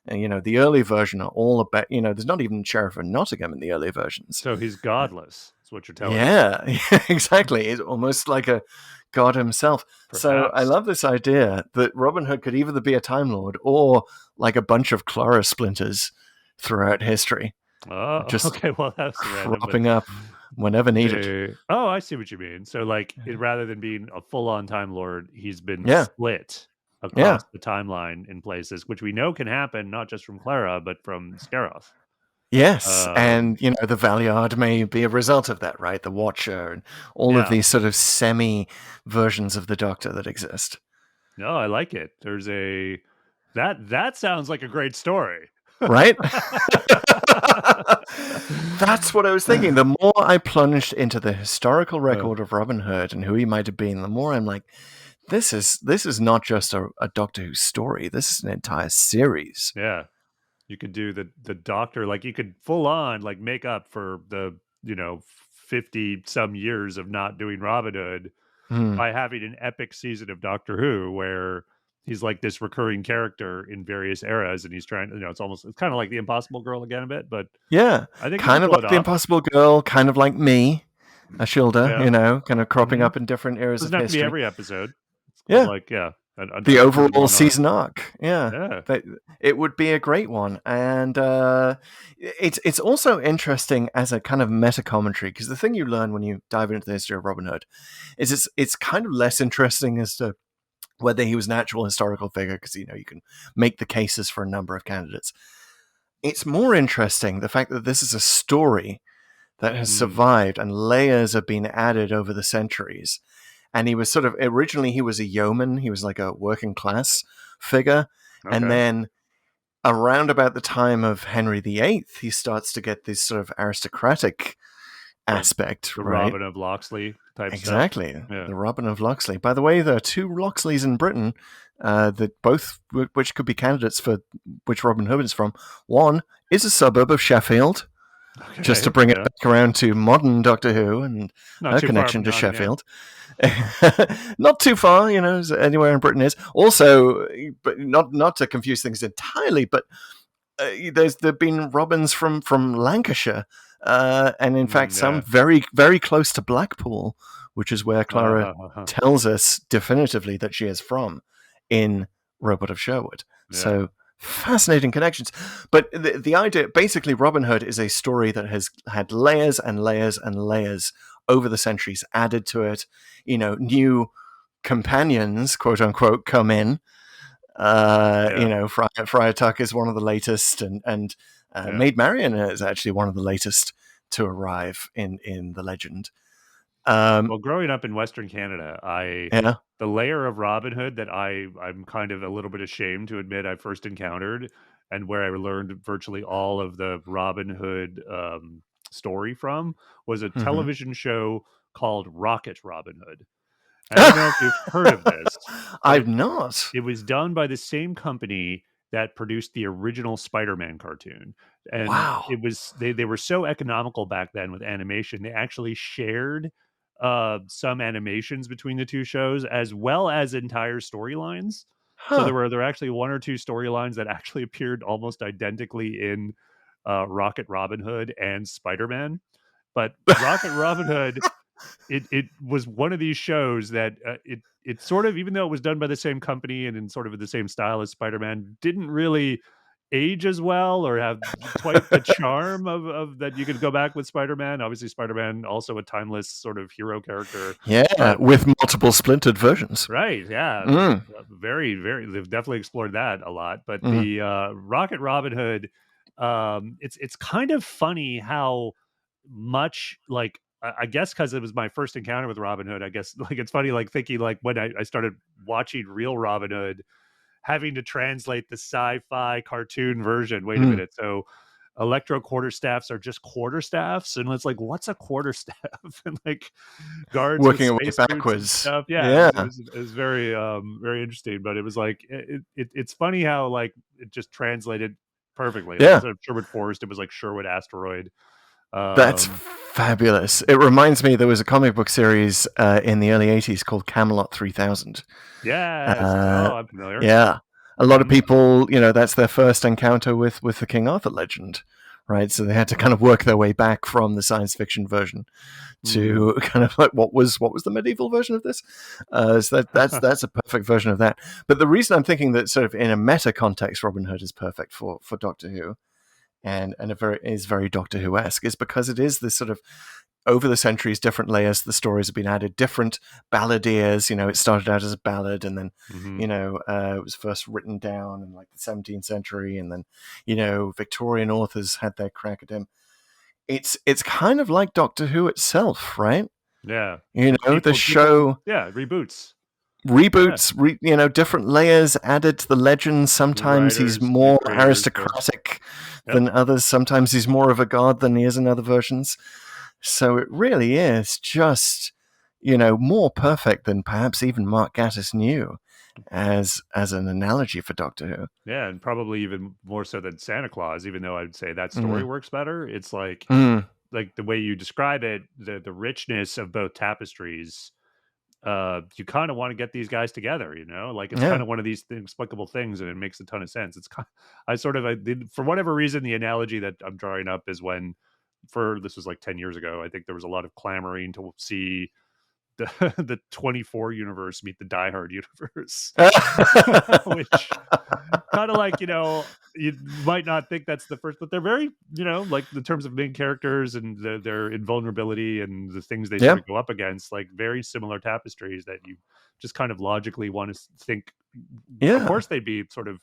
And, the early version are all about, there's not even Sheriff of Nottingham in the early versions. So he's godless. That's what you're telling me. Yeah, exactly. He's almost like a god himself. Perhaps. So I love this idea that Robin Hood could either be a Time Lord or like a bunch of Clara splinters throughout history. Oh, just okay. Well, that's cropping up whenever needed. I see what you mean. So, rather than being a full-on Time Lord, he's been split across the timeline in places, which we know can happen not just from Clara, but from Scaroth. Yes, and the Valiard may be a result of that, right? The Watcher and all of these sort of semi-versions of the Doctor that exist. No, I like it. There's that sounds like a great story. Right? That's what I was thinking. The more I plunged into the historical record of Robin Hood and who he might have been, the more I'm like, this is not just a Doctor Who story. This is an entire series. Yeah. You could do the Doctor, you could full on make up for the 50 some years of not doing Robin Hood by having an epic season of Doctor Who where he's like this recurring character in various eras, and he's trying. It's kind of like the Impossible Girl again a bit, but I think kind of like the Impossible Girl, kind of like me, Ashilda, kind of cropping up in different eras of history. Doesn't have to be every episode. The overall season arc. It would be a great one, and it's also interesting as a kind of meta commentary, because the thing you learn when you dive into the history of Robin Hood is it's kind of less interesting as to whether he was an actual historical figure, because you can make the cases for a number of candidates. It's more interesting the fact that this is a story that has survived, and layers have been added over the centuries. And he was sort of originally he was a yeoman, he was like a working class figure, and Okay. then around about the time of Henry VIII, he starts to get this sort of aristocratic The aspect, the right? Robin of Locksley type stuff. Exactly, Yeah. the Robin of Locksley. By the way, there are two Locksleys in Britain that both which could be candidates for which Robin Hood is from. One is a suburb of Sheffield, just to Okay. bring it Yeah. back around to modern Doctor Who and Not her too far connection from to Nottingham. Sheffield. Not too far, as anywhere in Britain is. Also, but not to confuse things entirely, but there've been robins from Lancashire, and in fact some Yeah. very very close to Blackpool, which is where Clara Uh-huh. tells us definitively that she is from in Robot of Sherwood. Yeah. So fascinating connections. But the idea, basically, Robin Hood is a story that has had layers and layers and layers over the centuries added to it. New companions, quote unquote, come in. Yeah. Friar Tuck is one of the latest, and Yeah. Maid Marian is actually one of the latest to arrive in the legend. Well, growing up in Western Canada, Yeah. the layer of Robin Hood that I'm kind of a little bit ashamed to admit I first encountered, and where I learned virtually all of the Robin Hood story from, was a Mm-hmm. television show called Rocket Robin Hood. And I don't know if you've heard of this, but I've not. it was done by the same company that produced the original Spider-Man cartoon. And Wow. it was they were so economical back then with animation. They actually shared some animations between the two shows as well as entire storylines. So Huh. there were actually one or two storylines that actually appeared almost identically in Rocket Robin Hood and Spider-Man. But Rocket Robin Hood, it was one of these shows that it sort of, even though it was done by the same company and in sort of the same style as Spider-Man, didn't really age as well or have quite the charm of that you could go back with Spider-Man. Obviously, Spider-Man also a timeless sort of hero character, Yeah, but with multiple splintered versions. right, yeah, Mm. very, very. They've definitely explored that a lot. But Mm. the Rocket Robin Hood, it's kind of funny how much like I guess because it was my first encounter with Robin Hood. I guess like it's funny like thinking like when I started watching real Robin Hood, having to translate the sci-fi cartoon version. Wait a Mm. minute, so electro quarterstaffs are just quarterstaffs, and it's like what's a quarterstaff and like guards with Working away spacesuits and backwards. stuff. Yeah, Yeah. it was very very interesting. But it was like it's funny how like it just translated perfectly. Like Yeah. instead of Sherwood Forest, it was like Sherwood Asteroid. That's Um, fabulous. It reminds me there was a comic book series in the early 80s called Camelot 3000. yes. Uh, Oh, I'm familiar. yeah. A lot of Hmm. people, that's their first encounter with the King Arthur legend, right? So they had to kind of work their way back from the science fiction version Hmm. to kind of like what was the medieval version of this? So that's a perfect version of that. But the reason I'm thinking that sort of in a meta context, Robin Hood is perfect for Doctor Who and is very Doctor Who esque is because it is this sort of over the centuries, different layers, the stories have been added, different balladeers. It started out as a ballad, and then, Hmm. it was first written down in like the 17th century, and then, Victorian authors had their crack at him. It's kind of like Doctor Who itself, right? Yeah. The People. show Yeah. Reboots. Yeah. reboots, different layers added to the legend. New Sometimes he's writers, new more creators. Yeah. aristocratic Yep. than others. Sometimes he's more of a god than he is in other versions. So it really is just, more perfect than perhaps even Mark Gatiss knew as an analogy for Doctor Who. Yeah, and probably even more so than Santa Claus, even though I'd say that story Mm. works better. It's Mm. like the way you describe it, the richness of both tapestries. You kind of want to get these guys together, like it's kind Yeah. of one of these inexplicable things, and it makes a ton of sense. It's kind I sort of for whatever reason, the analogy that I'm drawing up is when, for this was like 10 years ago, I think there was a lot of clamoring to see the the 24 universe meet the Die Hard universe, which kind of like you might not think that's the first, but they're very like in terms of main characters and their invulnerability and the things they sort Yeah. of go up against, like very similar tapestries that you just kind of logically want to think of Yeah. course they'd be sort of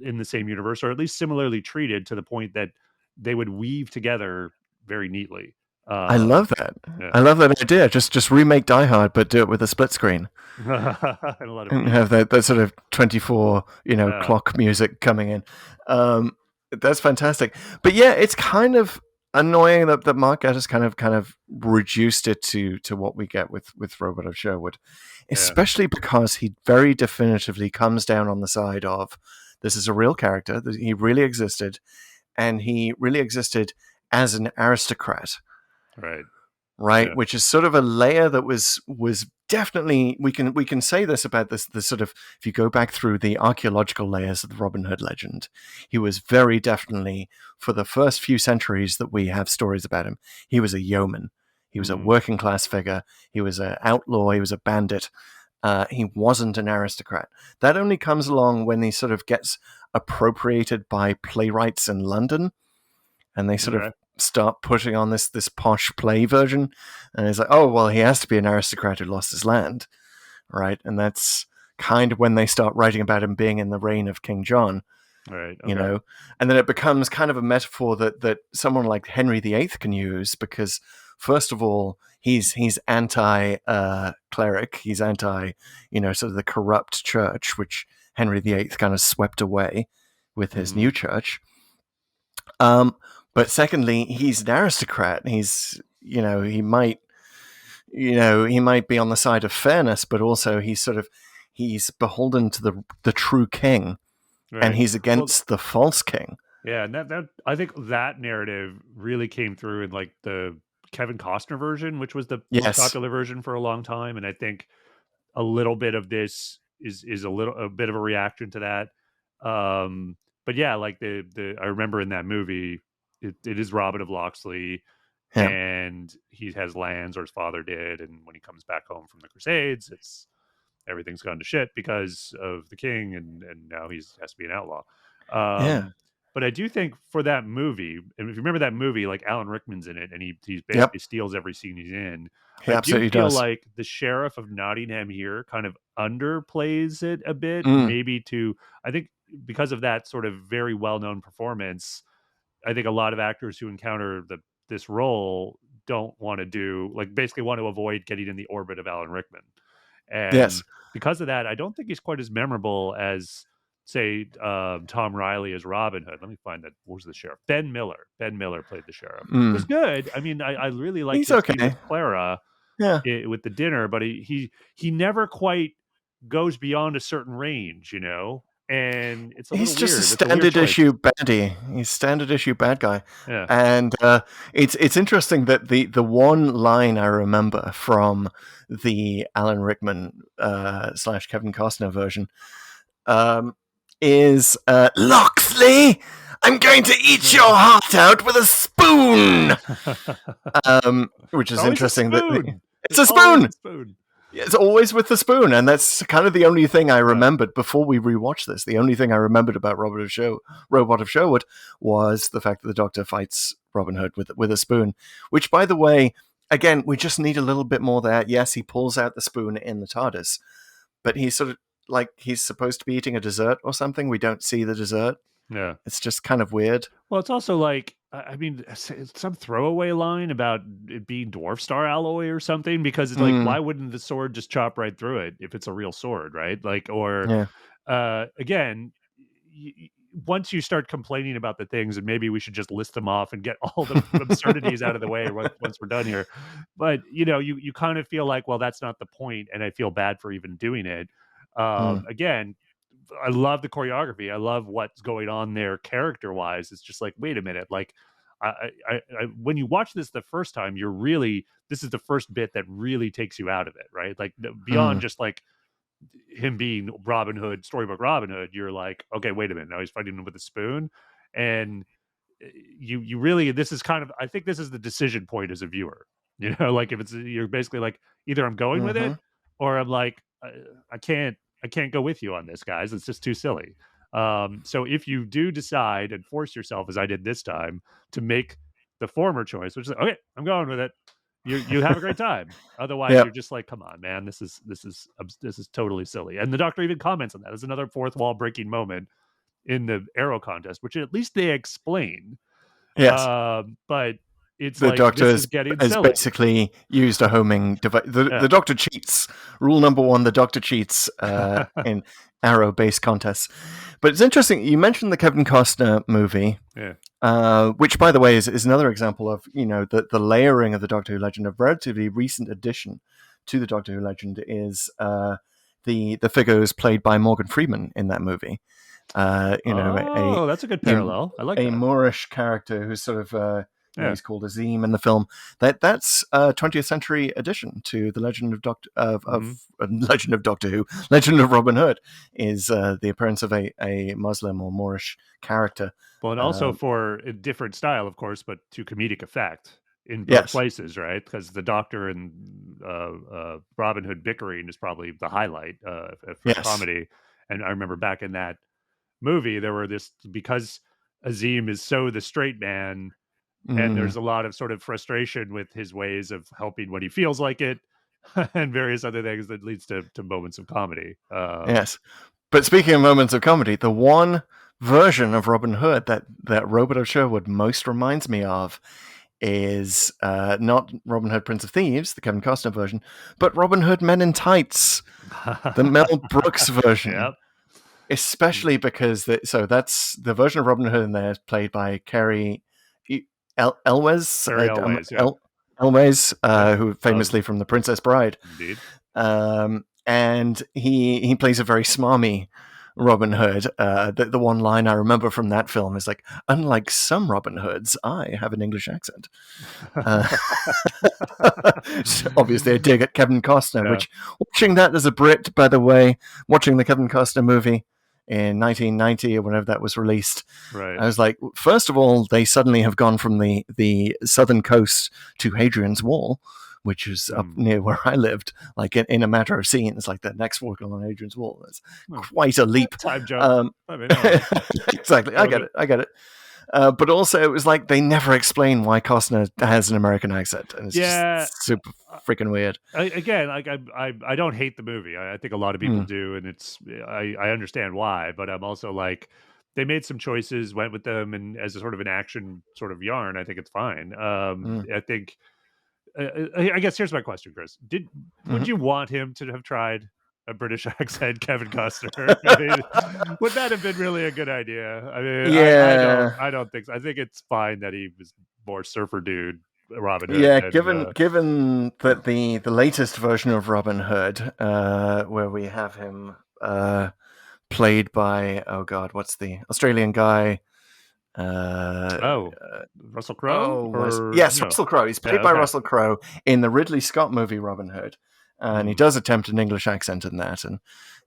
in the same universe or at least similarly treated to the point that they would weave together very neatly. I love that. Yeah. I love that idea. Just remake Die Hard, but do it with a split screen And a lot of and beep. have that sort of 24 Yeah. clock music coming in. That's fantastic. But yeah, it's kind of annoying that Mark Gatiss kind of reduced it to what we get with Robot of Sherwood, Yeah. especially because he very definitively comes down on the side of this is a real character that he really existed, and he really existed as an aristocrat, Right. right? Yeah. Which is sort of a layer that was definitely, we can say this about this sort of, if you go back through the archaeological layers of the Robin Hood legend, he was very definitely, for the first few centuries that we have stories about him, he was a yeoman. He was a Mm. working class figure. He was an outlaw. He was a bandit. He wasn't an aristocrat. That only comes along when he sort of gets appropriated by playwrights in London, and they sort of Okay. start putting on this posh play version, and it's like, oh well, he has to be an aristocrat who lost his land, right? And that's kind of when they start writing about him being in the reign of King John, Right. you Okay. know, and then it becomes kind of a metaphor that someone like Henry VIII can use, because first of all, he's anti cleric, he's anti sort of the corrupt church, which Henry VIII kind of swept away with his Mm-hmm. new church. But secondly, he's an aristocrat. He's he might be on the side of fairness, but also he's beholden to the true king, and Right. he's Well, against the false king. yeah, and that I think that narrative really came through in like the Kevin Costner version, which was the most Yes. popular version for a long time, and I think a little bit of this is a bit of a reaction to that. But yeah, like the I remember in that movie, it is Robin of Locksley, Yeah. and he has lands, or his father did, and when he comes back home from the Crusades, it's everything's gone to shit because of the king, and now he's has to be an outlaw. Yeah. Um, but I do think for that movie, and if you remember that movie, like Alan Rickman's in it, and he Yep. basically steals every scene he's in. He I do absolutely feel does. like the sheriff of Nottingham here kind of underplays it a bit, Mm. maybe to I think because of that sort of very well known performance. I think a lot of actors who encounter this role don't want to do like basically want to avoid getting in the orbit of Alan Rickman. And Yes. because of that, I don't think he's quite as memorable as, say, Tom Riley as Robin Hood. Let me find that. What was the sheriff? Ben Miller. Ben Miller played the sheriff. It was Mm. good. I mean, I really liked He's his scene okay. with Clara Yeah. with the dinner, but he never quite goes beyond a certain range, and it's a He's little just a weird. It's a weird standard choice. issue baddie. He's standard issue bad guy, Yeah. and it's interesting that the one line I remember from the Alan Rickman slash Kevin Costner version um, is Loxley, I'm going to eat your heart out with a spoon. Which It's is always a interesting that spoon. it's It's a always spoon. a spoon. It's always with the spoon, and that's kind of the only thing I Yeah. remembered before we rewatched this. The only thing I remembered about Robot of Sherwood, was the fact that the Doctor fights Robin Hood with a spoon. Which, by the way, again, we just need a little bit more there. Yes, he pulls out the spoon in the TARDIS, but he's sort of like he's supposed to be eating a dessert or something. We don't see the dessert. Yeah. It's just kind of weird. Well, it's also like, I mean, it's some throwaway line about it being dwarf star alloy or something, because it's like, Mm, why wouldn't the sword just chop right through it if it's a real sword, right? Like, or yeah. again, once you start complaining about the things, and maybe we should just list them off and get all the absurdities out of the way once we're done here. But you kind of feel like, well, that's not the point, and I feel bad for even doing it. Mm, Again, I love the choreography. I love what's going on there character wise. It's just like, wait a minute, like. When you watch this the first time, this is the first bit that really takes you out of it, right? Like beyond mm, just like him being Robin Hood, storybook Robin Hood, you're like, okay, wait a minute, now he's fighting him with a spoon, and you really, this is kind of, I think this is the decision point as a viewer, like if it's you're basically like, either I'm going with it, mm-hmm. or I'm like, I can't go with you on this, guys. It's just too silly. So if you do decide and force yourself, as I did this time, to make the former choice, which is like, okay, I'm going with it, you have a great time. Otherwise, you're Yep. just like, come on, man, this is totally silly. And the Doctor even comments on that as another fourth wall breaking moment in the arrow contest, which at least they explain. Yes. But it's the like Doctor this is getting has silly. basically used a homing device. The Yeah. Doctor cheats. Rule number one: the Doctor cheats in arrow-based contests. But it's interesting. You mentioned the Kevin Costner movie, Yeah. which, by the way, is another example of the layering of the Doctor Who legend. A relatively recent addition to the Doctor Who legend is the figures played by Morgan Freeman in that movie. Oh, that's a good parallel. I like a that. Moorish character who's sort of Yeah. he's called Azim in the film. That's a 20th century addition to the legend of Legend of Doctor Who. Legend of Robin Hood is the appearance of a Muslim or Moorish character. Well, and also for a different style, of course, but to comedic effect in both Yes. places, right? Because the Doctor and Robin Hood bickering is probably the highlight for comedy. And I remember back in that movie, there were because Azim is so the straight man, and there's a lot of sort of frustration with his ways of helping when he feels like it, and various other things that leads to moments of comedy. Yes. But speaking of moments of comedy, the one version of Robin Hood that Robert of Sherwood most reminds me of is not Robin Hood Prince of Thieves, the Kevin Costner version, but Robin Hood Men in Tights, the Mel Brooks version. Yep. Especially because that's the version of Robin Hood in there is played by Carrie Elwes. Carrie Elwes, yeah. Elwes, who famously from The Princess Bride. Indeed. And he plays a very smarmy Robin Hood. The one line I remember from that film is like, unlike some Robin Hoods, I have an English accent. So obviously a dig at Kevin Costner, which, watching that as a Brit, by the way, watching the Kevin Costner movie in 1990 or whenever that was released, right. I was like, first of all, they suddenly have gone from the southern coast to Hadrian's Wall, which is up near where I lived, like in a matter of scenes, like the next walk along Hadrian's Wall. It's quite a leap. Time jump. Exactly. I get it. But also, it was like they never explain why Costner has an American accent, and it's just super freaking weird. I don't hate the movie. I think a lot of people do, and I understand why. But I'm also like, they made some choices, went with them, and as a sort of an action sort of yarn, I think it's fine. I think. I guess here's my question, Chris. Would you want him to have tried a British accent, Kevin Costner? I mean, would that have been really a good idea? I mean, yeah. I don't think so. I think it's fine that he was more surfer dude, Robin Hood. Yeah, given that the latest version of Robin Hood, where we have him played by, oh god, what's the Australian guy? Russell Crowe? Russell Crowe. He's played by Russell Crowe in the Ridley Scott movie Robin Hood, and he does attempt an English accent in that, and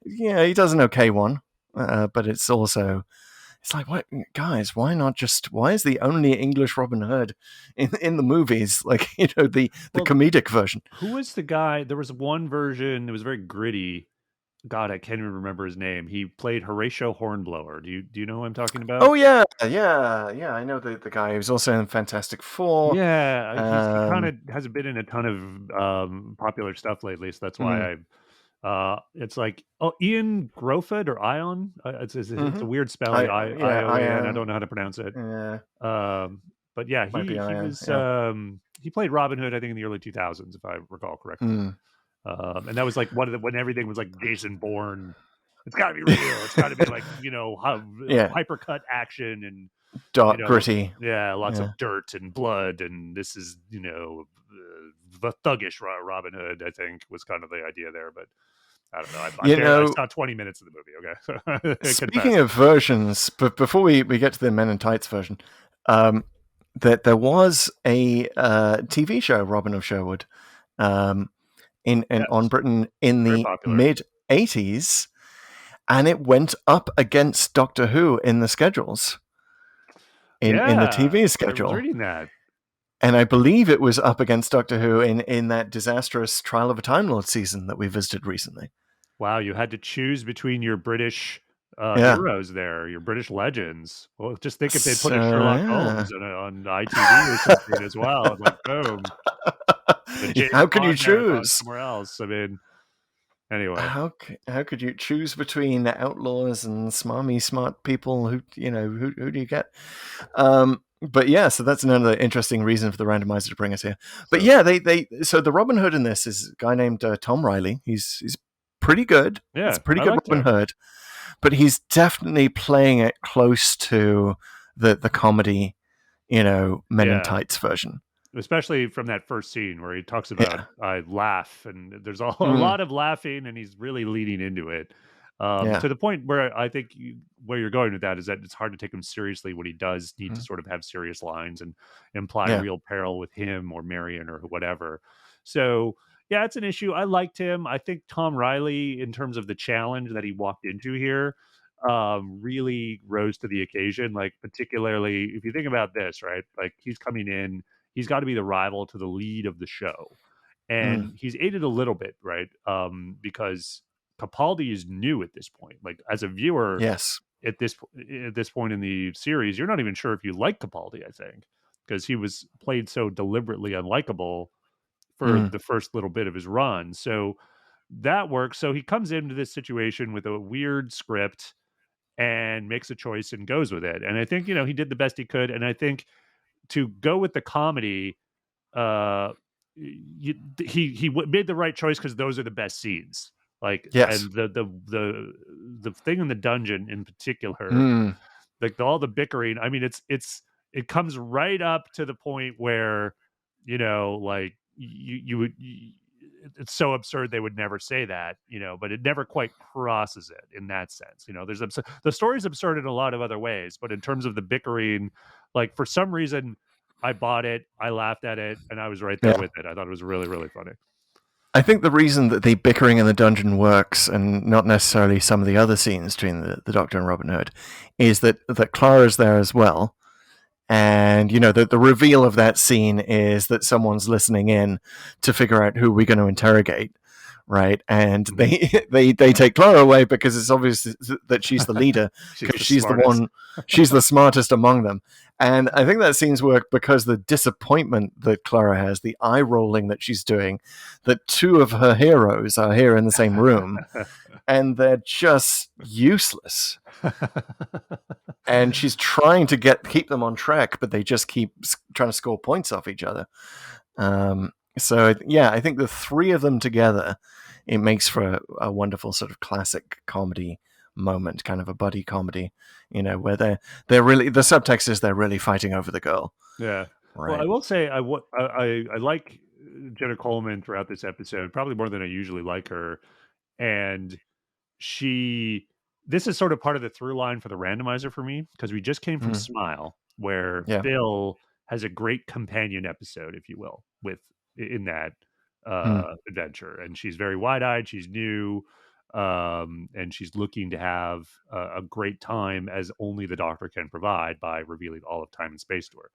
he does an okay one, but it's like, what, guys? Why is the only English Robin Hood in the movies, like the comedic version? Who was the guy? There was one version that was very gritty. God, I can't even remember his name. He played Horatio Hornblower. Do you know who I'm talking about? Oh yeah. I know the guy who's also in Fantastic Four. Yeah, he kind of hasn't been in a ton of popular stuff lately, so that's why it's like Ian Grofeld or Ion. It's a weird spelling. Ion. I don't know how to pronounce it. Yeah. But yeah, he was he played Robin Hood, I think, in the early 2000s, if I recall correctly. And that was like when everything was like Jason Bourne. It's got to be real. It's got to be like hypercut action and dark, gritty. Yeah, lots of dirt and blood, and this is the thuggish Robin Hood. I think was kind of the idea there, but I don't know. I saw 20 minutes of the movie. Okay. Speaking of versions, but before we get to the Men in Tights version, that there was a TV show, Robin of Sherwood, on Britain in the mid 80s, and it went up against Doctor Who in the schedules. In the TV schedule. I was reading that. And I believe it was up against Doctor Who in that disastrous Trial of a Time Lord season that we visited recently. Wow, you had to choose between your British heroes there, your British legends. Well, just think if they put a Sherlock Holmes on ITV or something as well. Like, boom. How could you choose? Somewhere else. I mean, anyway. How could you choose between outlaws and smarmy smart people? Who do you get? But yeah, so that's another interesting reason for the randomizer to bring us here. But So yeah, so the Robin Hood in this is a guy named Tom Riley. He's pretty good. He's yeah, a pretty I good liked Robin him. Hood, but he's definitely playing it close to the comedy, Men in Yeah, Tights version. especially from that first scene where he talks about Yeah. I laugh, and there's a Mm, lot of laughing, and he's really leaning into it, yeah. to the point where I think where you're going with that is that it's hard to take him seriously when he does need to Mm, sort of have serious lines and imply yeah. real peril with him or Marion or whatever. So yeah, it's an issue. I liked him. I think Tom Riley, in terms of the challenge that he walked into here, really rose to the occasion. Like, particularly if you think about this, right? Like, he's coming in, he's got to be the rival to the lead of the show, Mm, and he's aided a little bit, right? Because Capaldi is new at this point. Like, as a viewer yes. at this point in the series, you're not even sure if you like Capaldi. I think because he was played so deliberately unlikable for Mm, the first little bit of his run. So that works. So he comes into this situation with a weird script and makes a choice and goes with it. And I think, he did the best he could. And I think to go with the comedy, uh, made the right choice because those are the best scenes. Like, yes. and the thing in the dungeon in particular, Mm, like all the bickering. I mean, it comes right up to the point where, like you would. It's so absurd they would never say that, but it never quite crosses it in that sense. The story's absurd in a lot of other ways, but in terms of the bickering, like for some reason, I bought it, I laughed at it, and I was right there yeah. with it. I thought it was really, really funny. I think the reason that the bickering in the dungeon works, and not necessarily some of the other scenes between the Doctor and Robin Hood, is that Clara's there as well. And the reveal of that scene is that someone's listening in to figure out who we're going to interrogate, right? And Mhm. they take Clara away because it's obvious that she's the leader, She's because the she's the smartest. one, she's the smartest among them. And I think that scene's work because the disappointment that Clara has, the eye rolling that she's doing, that two of her heroes are here in the same room and they're just useless, and she's trying to keep them on track, but they just keep trying to score points off each other. So yeah, I think the three of them together, it makes for a wonderful sort of classic comedy moment, kind of a buddy comedy, where they're really, the subtext is they're really fighting over the girl, Yeah. Well, I right? will say I like Jenna Coleman throughout this episode, probably more than I usually like her. And she this is sort of part of the through line for the randomizer for me, because we just came from Mm, Smile, where yeah. Phil has a great companion episode, if you will, with in that Mm, adventure, and she's very wide eyed, she's new, and she's looking to have a great time as only the Doctor can provide by revealing all of time and space to her.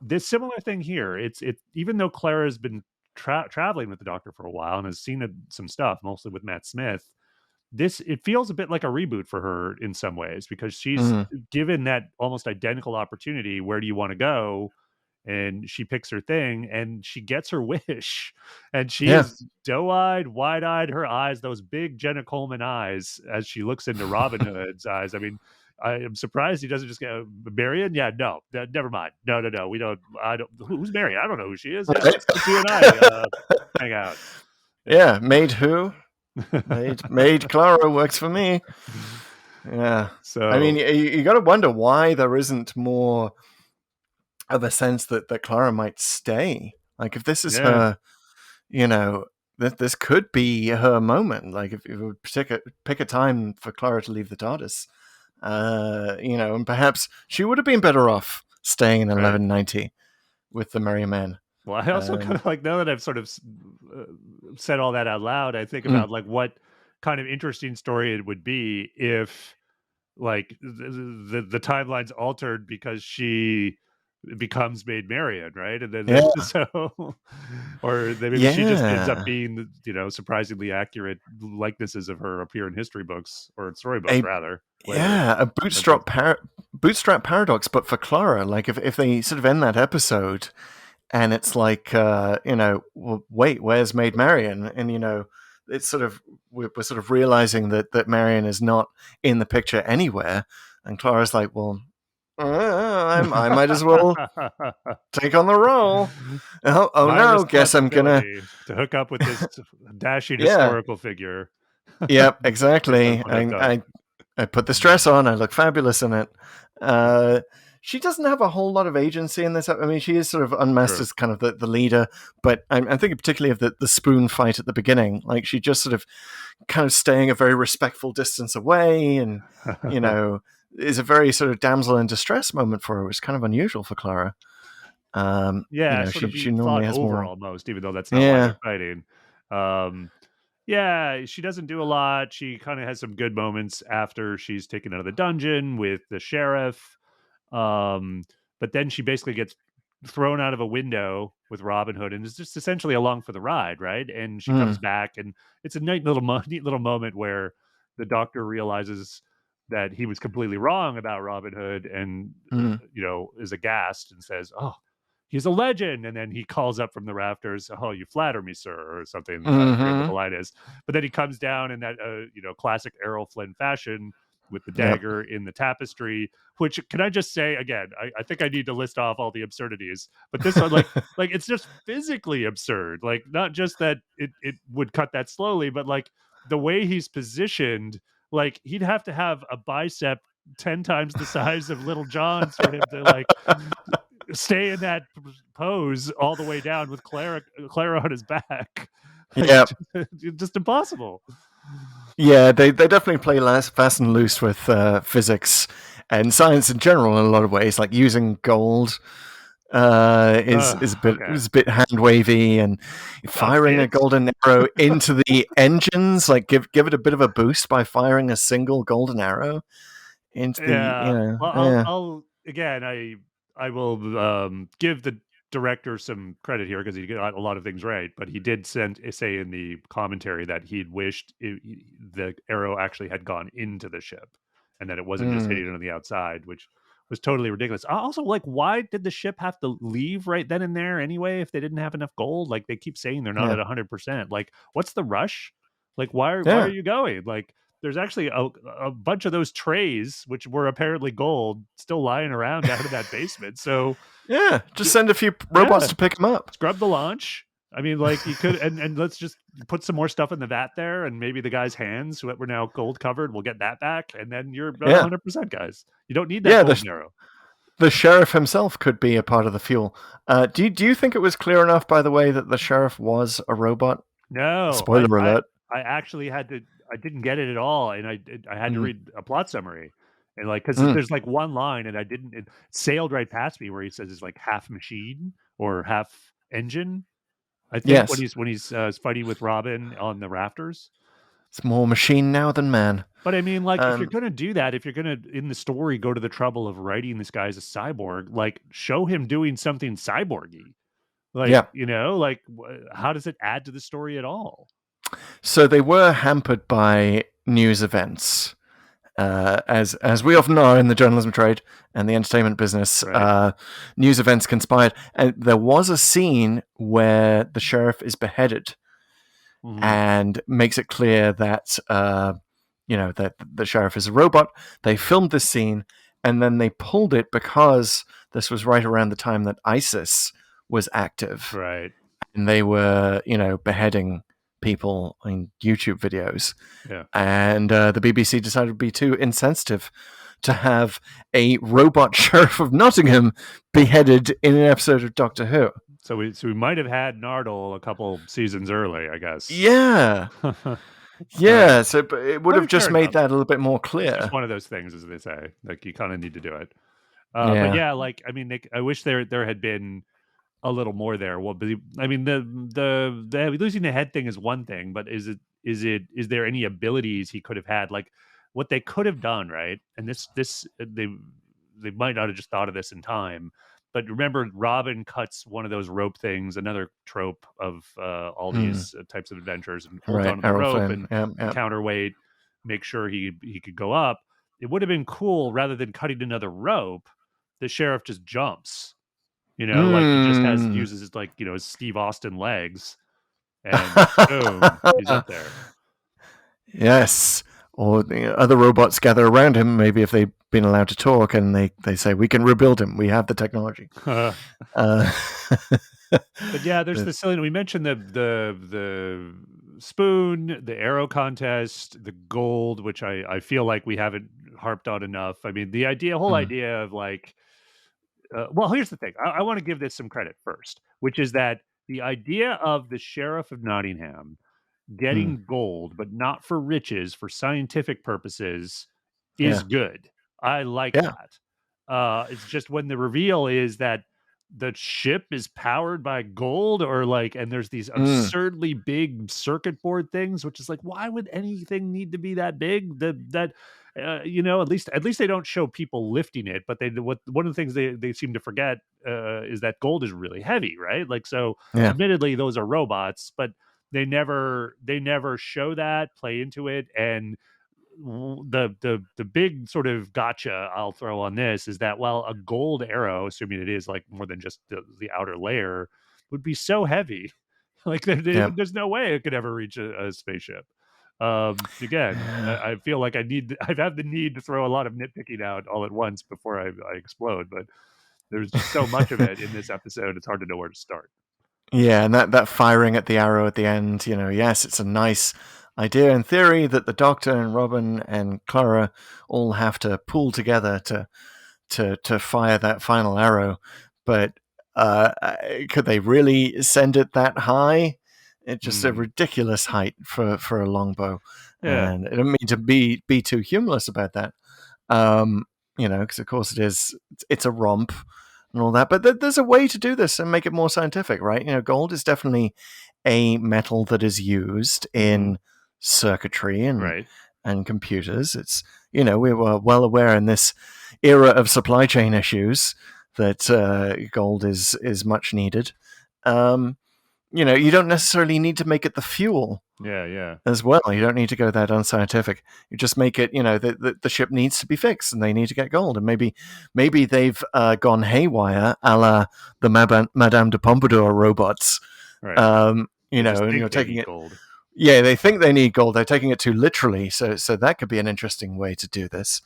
This similar thing here, it even though Clara's been traveling with the Doctor for a while and has seen some stuff, mostly with Matt Smith, it feels a bit like a reboot for her in some ways, because she's mm, given that almost identical opportunity. Where do you want to go? And she picks her thing and she gets her wish. And she yeah. is doe-eyed, wide-eyed, her eyes, those big Jenna Coleman eyes, as she looks into Robin Hood's eyes. I mean, I am surprised he doesn't just go, Marion? Yeah, no, never mind. No, no, no. We don't, I don't, who's Marion? I don't know who she is. Yeah, Right? let's you and I hang out. Yeah. Yeah, made who? Made Clara works for me. Yeah. I mean, So, you got to wonder why there isn't more of a sense that Clara might stay. Like, if this is yeah. her, you know, this could be her moment. Like, if you pick a time for Clara to leave the TARDIS, and perhaps she would have been better off staying in Right. 1190 with the Merry Men. Well, I also kind Um, of like, now that I've sort of uh, said all that out loud, I think mm, about like what kind of interesting story it would be if like the timeline's altered because she becomes Maid Marian, right? And then yeah, so, or then maybe she just ends up yeah. being, surprisingly accurate likenesses of her appear in history books or storybooks A rather later. Yeah, a But that's bootstrap paradox, but for Clara. Like, if they sort of end that episode and it's like, well, wait, where's Maid Marian? And it's sort of, we're sort of realizing that Marian is not in the picture anywhere, and Clara's like, well, I might as well take on the role. Oh My no, guess I'm gonna. responsibility to hook up with this dashing Yeah, historical figure yep, based on exactly. what I've done. I put the stress on. I look fabulous in it. She doesn't have a whole lot of agency in this. I mean, she is sort of unmasked True. as kind of the leader, but I'm thinking particularly of the spoon fight at the beginning. Like she just sort of kind of staying a very respectful distance away, and you know, is a very sort of damsel in distress moment for her, which is kind of unusual for Clara. Yeah, sort of She being normally fought has over more. almost, even though that's not why Yeah. they're fighting. Um, yeah, she doesn't do a lot. She kind of has some good moments after she's taken out of the dungeon with the sheriff. Um, but then she basically gets thrown out of a window with Robin Hood and is just essentially along for the ride, right? And she comes Mm, back, and it's a neat little moment where the doctor realizes that he was completely wrong about Robin Hood, and mm, is aghast and says, "Oh, he's a legend." And then he calls up from the rafters, "Oh, you flatter me, sir," or something. I forget what the mm-hmm. line is. But then he comes down in that classic Errol Flynn fashion with the Yep. dagger in the tapestry. Which, can I just say again? I think I need to list off all the absurdities, but this one, like it's just physically absurd. Like, not just that it would cut that slowly, but like the way he's positioned, like he'd have to have a bicep 10 times the size of Little John's for him to like stay in that pose all the way down with Clara on his back. Like, Yep. just impossible. Yeah, they definitely play fast and loose with physics and science in general in a lot of ways. Like using gold Okay. is a bit hand wavy, and A firing a bit. golden arrow into the engines. Like give it a bit of a boost by firing a single golden arrow into the Yeah. Well, yeah. I'll again, I will give the director some credit here because he got a lot of things right, but he did say in the commentary that he'd wished the arrow actually had gone into the ship and that it wasn't just Mm, hitting it on the outside, which was totally ridiculous. Also, like, why did the ship have to leave right then and there anyway if they didn't have enough gold? Like, they keep saying they're not yeah, at 100%. Like, what's the rush? Like, why are yeah, you going? Like, there's actually a bunch of those trays, which were apparently gold, still lying around down in that basement. So, yeah. Just send a few robots yeah, to pick them up. scrub the launch. I mean, like, you could, and let's just put some more stuff in the vat there, and maybe the guy's hands, who were now gold covered, will get that back, and then you're at Yeah, 100%, guys. You don't need that yeah. golden arrow. The sheriff himself could be a part of the fuel. Do you think it was clear enough, by the way, that the sheriff was a robot? No, Spoiler alert. I actually had to. I didn't get it at all, and I had to Mm, read a plot summary, and like, because mm, there's like one line, and I didn't. It sailed right past me where he says it's like half machine or half engine. I think when yes, he's fighting with Robin on the rafters. it's more machine now than man. But I mean, like, if you're Um, gonna do that, if you're gonna in the story go to the trouble of writing this guy as a cyborg, like show him doing something cyborgy. Like, yeah. like, how does it add to the story at all? So they were hampered by news events, as we often are in the journalism trade and the entertainment business. Right. News events conspired, and there was a scene where the sheriff is beheaded Mhm. and makes it clear that that the sheriff is a robot. They filmed this scene and then they pulled it because this was right around the time that ISIS was active Right. and they were beheading people in YouTube videos. Yeah. And the BBC decided to be too insensitive to have a robot sheriff of Nottingham beheaded in an episode of Doctor Who. So we might have had Nardole a couple seasons early, I guess. Yeah, Alright. yeah. So it would I have mean, just fair made enough. that a little bit more It's just clear. one of those things, as they say. Like, you kinda need to do it. But Yeah. yeah, like, I mean, I wish there had been a little more there. Well, but I mean, the losing the head thing is one thing, but is there any abilities he could have had? Like, what they could have done, right? And this they might not have just thought of this in time. But remember, Robin cuts one of those rope things, another trope of all Mm, these types of adventures, and holds right. onto the Errol rope Flynn. and Yeah. the Yeah. counterweight, make sure he could go up. It would have been cool rather than cutting another rope. The sheriff just jumps, like he just Mm. uses his, like, his Steve Austin legs, and boom, he's up there. Yes. or other robots gather around him. Maybe if they've been allowed to talk, and they say, "We can rebuild him. We have the technology." Uh, But yeah, there's the silly. We mentioned the spoon, the arrow contest, the gold, which I feel like we haven't harped on enough. I mean, whole mm, idea of like, well, here's the thing. I want to give this some credit first, which is that the idea of the sheriff of Nottingham mm, getting gold, but not for riches, for scientific purposes, is yeah, good. I like yeah, that. It's just when the reveal is that the ship is powered by gold, or like, and there's these mm, absurdly big circuit board things, which is like, why would anything need to be that big? At least they don't show people lifting it, but one of the things they seem to forget is that gold is really heavy, right? Like, so yeah, admittedly, those are robots, but they never show that, play into it. And the big sort of gotcha I'll throw on this is that, while a gold arrow, assuming it is like more than just the outer layer, would be so heavy, like yeah. there's no way it could ever reach a spaceship. Again, I feel like I have the need to throw a lot of nitpicking out all at once before I explode, but there's just so much of it in this episode, it's hard to know where to start. Yeah, and that firing at the arrow at the end, yes, it's a nice idea in theory that the Doctor and Robin and Clara all have to pull together to fire that final arrow. But could they really send it that high? It's just a Hmm. ridiculous height for a longbow, Yeah. and I don't mean to be too humorless about that. Um, because of course it's a romp and all that. But there's a way to do this and make it more scientific, right? Gold is definitely a metal that is used Hmm. in circuitry Right. and computers. It's we were well aware in this era of supply chain issues that gold is much needed. Um, you don't necessarily need to make it the fuel Yeah. Yeah. as well. You don't need to go that unscientific. You just make it. The ship needs to be fixed, and they need to get gold. And maybe they've gone haywire, a la the Madame de Pompadour robots. Right. They just And think you're they taking need it. gold. Yeah, they think they need gold. They're taking it too literally. So that could be an interesting way to do this.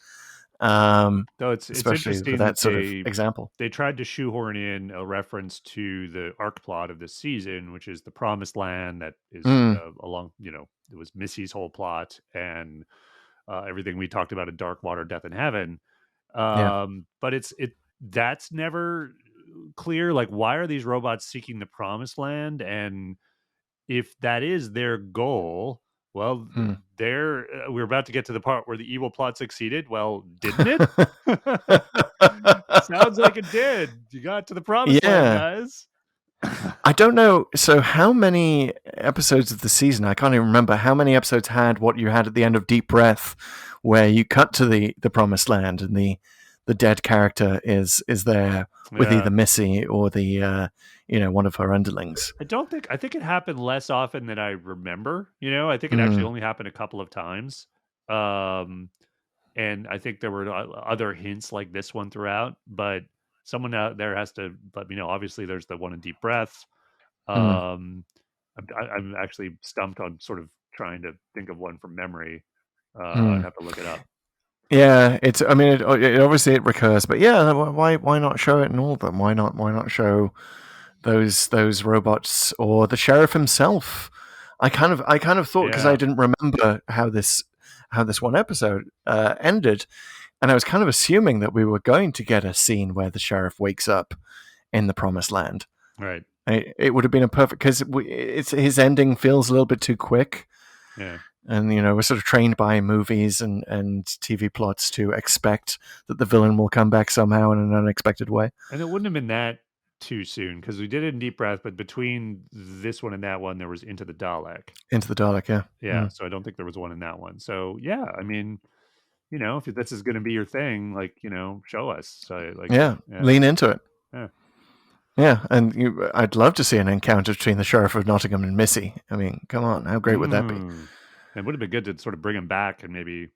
Though it's Especially with interesting that that sort of example. they tried to shoehorn in a reference to the arc plot of this season, which is the Promised Land, that is Mm, along. It was Missy's whole plot, and everything we talked about in Dark Water, Death in Heaven. yeah. But that's never clear. Like, why are these robots seeking the Promised Land? And if that is their goal, well, Mm. we're about to get to the part where the evil plot succeeded. Well, didn't it? Sounds like it did. You got to the Promised Land, Yeah. guys. I don't know. So, how many episodes of the season? I can't even remember how many episodes had what you had at the end of Deep Breath, where you cut to the promised land and the dead character is there with Yeah. either Missy or the one of her underlings. I think it happened less often than I remember. I think it actually Mm, only happened a couple of times. Um, and I think there were other hints like this one throughout, but someone out there has to let me know. Obviously, there's the one in Deep Breath. mm, Um, I'm actually stumped on sort of trying to think of one from memory. I'd mm. have to look it up. Yeah, it's. I mean, it obviously it recurs, but yeah, why not show it in all of them? Why not show those robots or the sheriff himself? I kind of thought, because I Yeah, didn't remember how this one episode ended, and I was kind of assuming that we were going to get a scene where the sheriff wakes up in the promised land. right. It would have been a perfect, because it's his ending feels a little bit too quick, Yeah, and we're sort of trained by movies and TV plots to expect that the villain will come back somehow in an unexpected way. and it wouldn't have been that too soon because we did it in Deep Breath, but between this one and that one, there was Into the Dalek. Into the Dalek, yeah. Yeah, Mm. so I don't think there was one in that one. So yeah, I mean, if this is going to be your thing, like, show us. So like, Yeah, yeah, lean into it. yeah. Yeah, and I'd love to see an encounter between the Sheriff of Nottingham and Missy. I mean, come on, how great would that be? Mm. It would have been good to sort of bring him back and maybe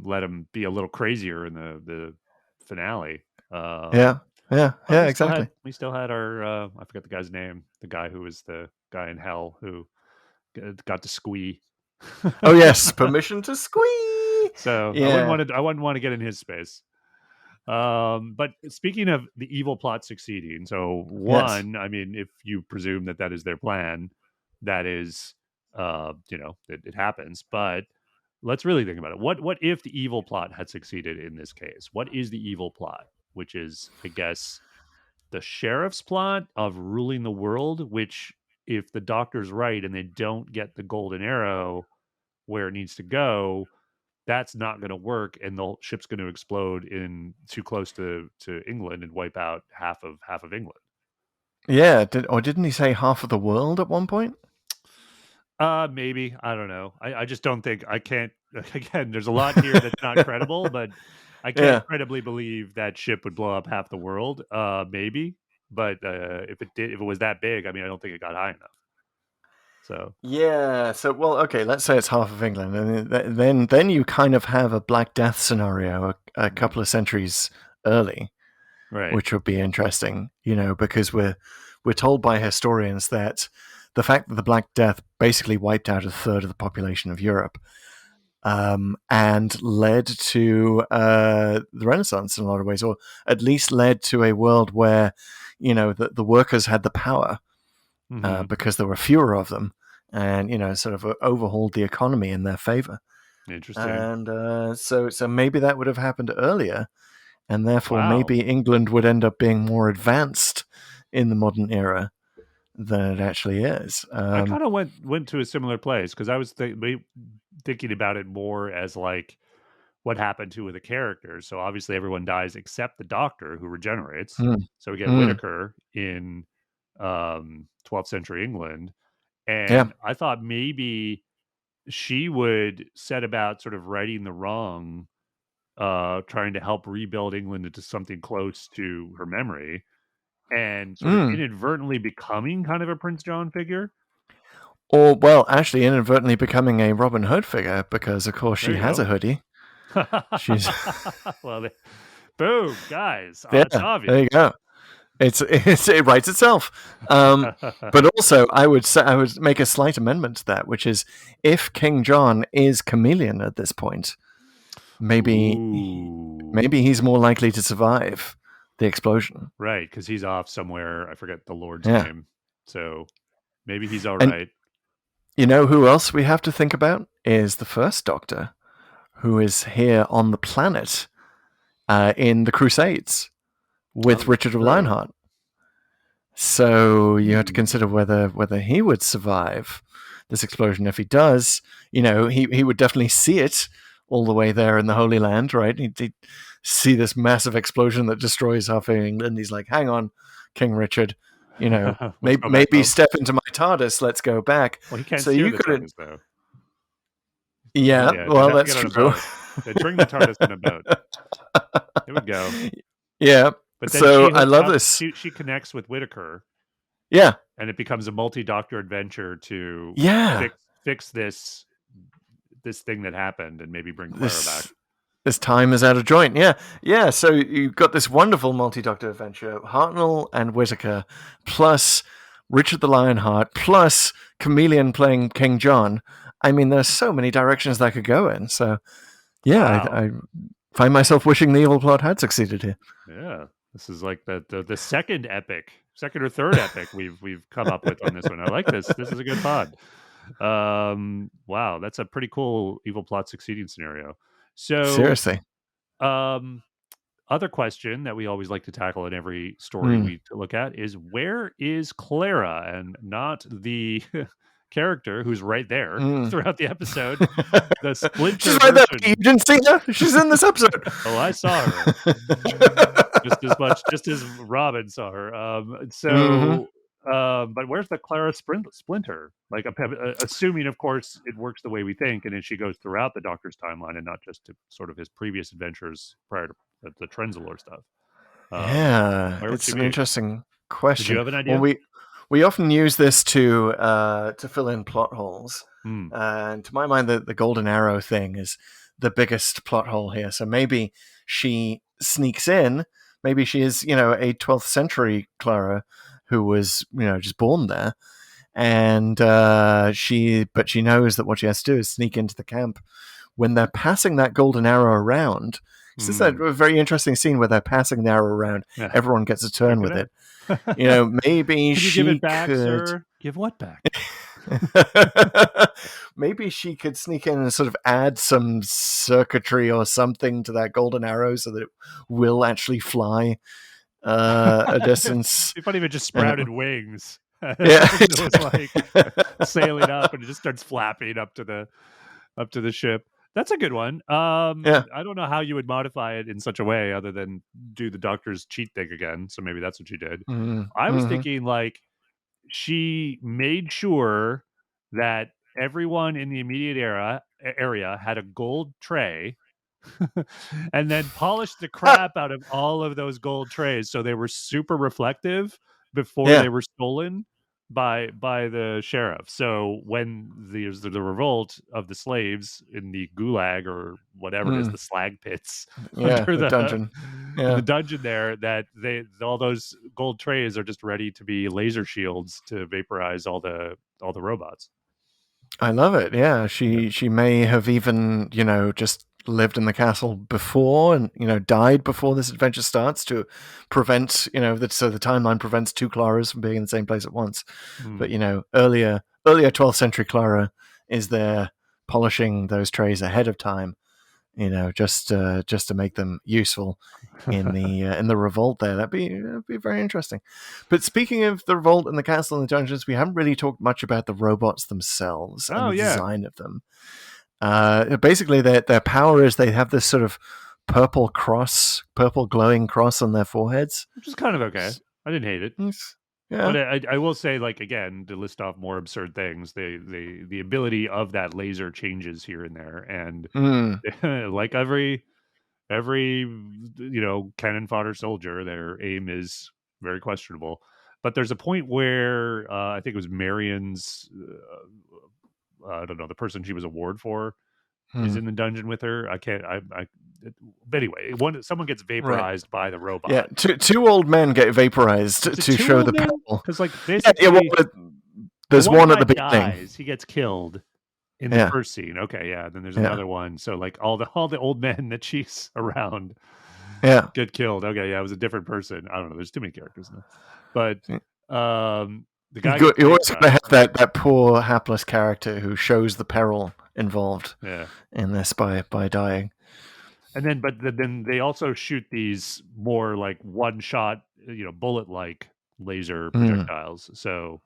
let him be a little crazier in the finale. Yeah, yeah, But yeah, we still exactly. had our I forget the guy's name, the guy who was the guy in hell who got to squee. Oh yes, permission to squee. So Yeah. I wouldn't want to get in his space. But speaking of the evil plot succeeding, so Yes. one, I mean, if you presume that that is their plan, that is, it happens. But let's really think about it. What if the evil plot had succeeded in this case? What is the evil plot? Which is, I guess, the sheriff's plot of ruling the world. Which, if the doctor's right and they don't get the golden arrow where it needs to go, that's not going to work, and the ship's going to explode in too close to England and wipe out half of England. Yeah. Didn't he say half of the world at one point? Maybe, I don't know. I just don't think I can't. Again, there's a lot here that's not credible, but I can't Yeah. credibly believe that ship would blow up half the world. Maybe, but if it was that big, I mean, I don't think it got high enough. So Yeah. So well, okay. Let's say it's half of England, and then you kind of have a Black Death scenario a couple of centuries early, right. which would be interesting. Because we're told by historians that the fact that the Black Death basically wiped out a third of the population of Europe, and led to the Renaissance in a lot of ways, or at least led to a world where the workers had the power Mm-hmm. because there were fewer of them, and sort of overhauled the economy in their favor. Interesting. And so maybe that would have happened earlier, and therefore Wow. maybe England would end up being more advanced in the modern era than it actually is. I kind of went to a similar place because I was thinking about it more as like what happened to the characters. So obviously everyone dies except the doctor who regenerates. Mm, So we get mm, Whitaker in 12th century England, yeah. and I thought maybe she would set about sort of righting the wrong, trying to help rebuild England into something close to her memory, and sort of Mm. inadvertently becoming kind of a Prince John figure. Or, well, actually inadvertently becoming a Robin Hood figure because, of course, There she you has a go. hoodie. She's Well, boom, guys, it's yeah. There obvious. you go. It writes itself. But also, I would make a slight amendment to that, which is if King John is chameleon at this point, maybe Ooh, he's more likely to survive the explosion. right, because he's off somewhere. I forget the Lord's Yeah, name, so maybe he's all and right. you know who else we have to think about is the First Doctor, who is here on the planet in the Crusades with Oh, Richard of true. Lionheart. So you have to Hmm. consider whether he would survive this explosion. If he does, he would definitely see it all the way there in the Holy Land, right? He'd see this massive explosion that destroys half of England. He's like, "Hang on, King Richard, Let's go back maybe home. step into my TARDIS. Let's go back." Well, he can't So steer you the could, TARDIS though. yeah, Yeah, they'd well, have to that's get on a true. boat. They'd bring the TARDIS in a boat. It would go. Yeah. But then So she I hooks love up. this. She connects with Whitaker, Yeah, and it becomes a multi-doctor adventure to yeah. fix this thing that happened and maybe bring Clara back. This time is out of joint. Yeah, yeah. So you've got this wonderful multi-doctor adventure: Hartnell and Whitaker, plus Richard the Lionheart, plus Chameleon playing King John. I mean, there's so many directions that could go in. So yeah, Wow. I find myself wishing the evil plot had succeeded here. Yeah. This is like the second epic, second or third epic we've come up with on this one. I like this. This is a good pod. Wow, that's a pretty cool evil plot succeeding scenario. So, Seriously. um other question that we always like to tackle in every story Mm. we look at is where is Clara, and not the character who's right there Mm. throughout the episode, the She's splinter right there. You version. didn't see her? She's in this episode. Oh, I saw her just as much, just as Robin saw her. Mm-hmm. But where's the Clara splinter? Like, assuming, of course, it works the way we think, and then she goes throughout the Doctor's timeline and not just to sort of his previous adventures prior to the Trenzalore stuff. Yeah, Where would she it's an be? interesting Did you question. have an Well, idea? we often use this to fill in plot holes, Hmm. and to my mind, the Golden Arrow thing is the biggest plot hole here. So maybe she sneaks in. Maybe she is, a 12th century Clara who was, just born there, and she knows that what she has to do is sneak into the camp when they're passing that golden arrow around. This is a very interesting scene where they're passing the arrow around. Yeah. Everyone gets a turn with it. Maybe Can you she give it back, could. sir? Give what back? Maybe she could sneak in and sort of add some circuitry or something to that golden arrow so that it will actually fly a distance. It'd be funny if it just sprouted wings. Yeah, it was like sailing up, and it just starts flapping up to the ship. That's a good one. Yeah. I don't know how you would modify it in such a way other than do the doctor's cheat thing again. So maybe that's what she did. I was thinking like she made sure that everyone in the immediate area had a gold tray and then polished the crap out of all of those gold trays so they were super reflective before they were stolen by the sheriff. So when there's the revolt of the slaves in the gulag or whatever it is, the slag pits under the dungeon, in the dungeon there, that all those gold trays are just ready to be laser shields to vaporize all the robots. I love it. Yeah, she may have even just lived in the castle before and died before this adventure starts to prevent that, so the timeline prevents two Claras from being in the same place at once. But earlier 12th century Clara is there polishing those trays ahead of time, just to make them useful in the revolt there. That'd be very interesting. But speaking of the revolt and the castle and the dungeons, we haven't really talked much about the robots themselves and the design of them. Basically, their power is they have this sort of purple glowing cross on their foreheads, which is kind of okay. I didn't hate it. Yeah. But I will say, like, again, to list off more absurd things, the ability of that laser changes here and there, and like every cannon fodder soldier, their aim is very questionable. But there's a point where I think it was Marion's I don't know, the person she was a ward for is in the dungeon with her. But anyway, someone gets vaporized by the robot. Yeah, two old men get vaporized to show the power. Because like basically, there's one at the beginning. He gets killed in the first scene. Okay, yeah. Then there's another one. So like all the old men that she's around, get killed. Okay, yeah, it was a different person. I don't know. There's too many characters in it. But the guy you always got to have that poor hapless character who shows the peril involved in this by dying. And then, but then they also shoot these more like one-shot, bullet-like laser projectiles. So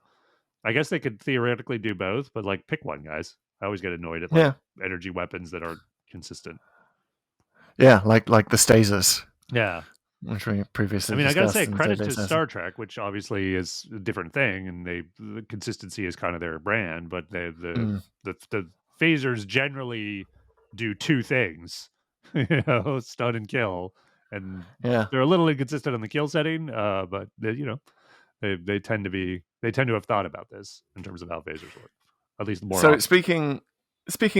I guess they could theoretically do both, but like pick one, guys. I always get annoyed at energy weapons that aren't consistent. Yeah, like the stasis. Yeah. Which we previously I gotta say credit to Star Trek, which obviously is a different thing, and the consistency is kind of their brand, but the phasers generally do two things. Stun and kill, and they're a little inconsistent on the kill setting, but they tend to have thought about this in terms of how phasers work, at least more. So speaking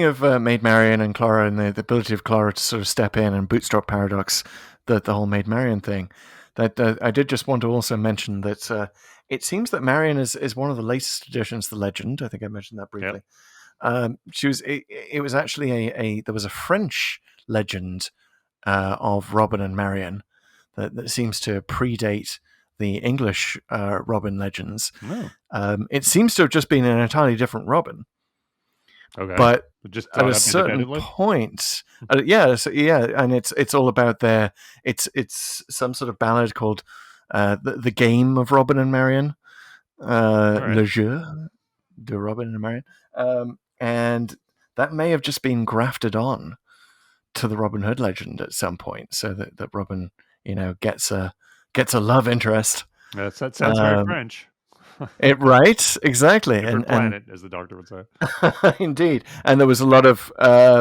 of Maid Marian and Clara and the ability of Clara to sort of step in and bootstrap paradox, the whole Maid Marian thing, that I did just want to also mention that it seems that Marian is one of the latest additions to the legend. I think I mentioned that briefly. It was actually there was a French legend of Robin and Marian that seems to predate the English Robin legends. It seems to have just been an entirely different Robin. Okay, but just at a certain point, and it's all about it's some sort of ballad called the Game of Robin and Marian, Le Jeu de Robin and Marian, and that may have just been grafted on to the Robin Hood legend at some point, so that Robin, gets a love interest. That sounds very French. Right, exactly. Different planet, as the doctor would say. Indeed. And there was a lot of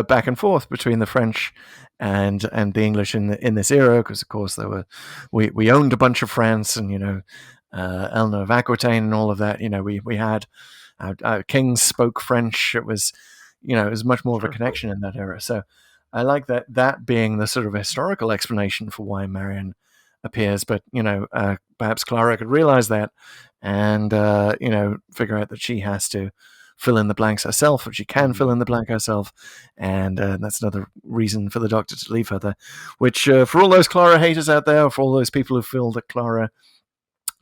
back and forth between the French and the English in this era, because of course we owned a bunch of France, and Eleanor of Aquitaine and all of that. We had our kings spoke French. It was much more of a connection in that era. So I like that being the sort of historical explanation for why Marian appears. But perhaps Clara could realize that, and figure out that she has to fill in the blanks herself, or she can fill in the blank herself, and that's another reason for the Doctor to leave her there. Which, for all those Clara haters out there, for all those people who feel that Clara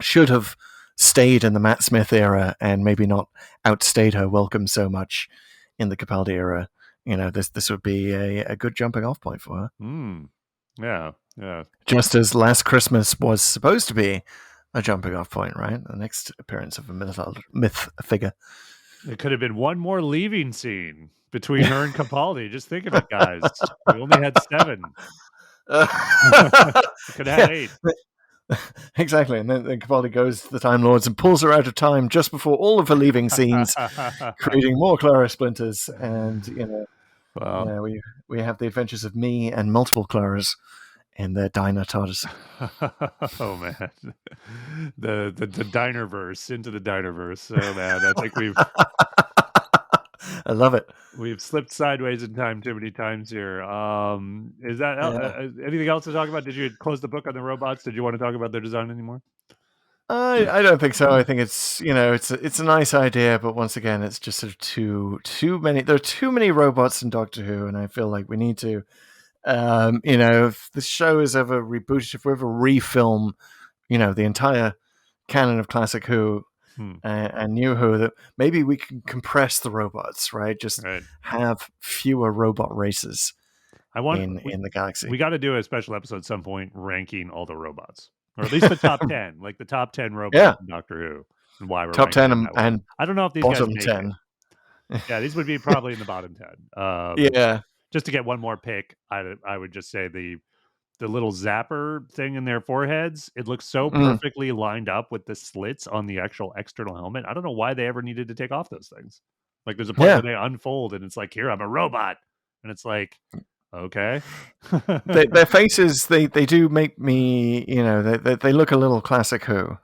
should have stayed in the Matt Smith era and maybe not outstayed her welcome so much in the Capaldi era, this would be a good jumping off point for her. Yeah. Just as Last Christmas was supposed to be a jumping off point, right? The next appearance of a myth figure. It could have been one more leaving scene between her and Capaldi. Just think of it, guys. We only had 7. Could have had 8. Exactly, and then Capaldi goes to the Time Lords and pulls her out of time just before all of her leaving scenes, creating more Clara splinters, and we have the adventures of me and multiple Claras in their diner TARDIS. Oh man, the dinerverse, into the dinerverse. Oh man, I think we've I love it. We've slipped sideways in time too many times here. Is that anything else to talk about? Did you close the book on the robots? Did you want to talk about their design anymore? I don't think so. I think it's it's a nice idea, but once again, it's just sort of too many. There are too many robots in Doctor Who, and I feel like we need to, if the show is ever rebooted, if we ever refilm, the entire canon of Classic Who and New Who, that maybe we can compress the robots, right? Just have fewer robot races. In the galaxy. We got to do a special episode at some point ranking all the robots, or at least the top 10, like the top 10 robots in Doctor Who, and why we're top 10 and I don't know if these bottom guys 10. Yeah, these would be probably in the bottom 10. Yeah. Just to get one more pick, I would just say the little zapper thing in their foreheads. It looks so perfectly lined up with the slits on the actual external helmet. I don't know why they ever needed to take off those things. Like there's a point where they unfold and it's like, here, I'm a robot, and it's like, okay. Their faces, they do make me, they look a little Classic Who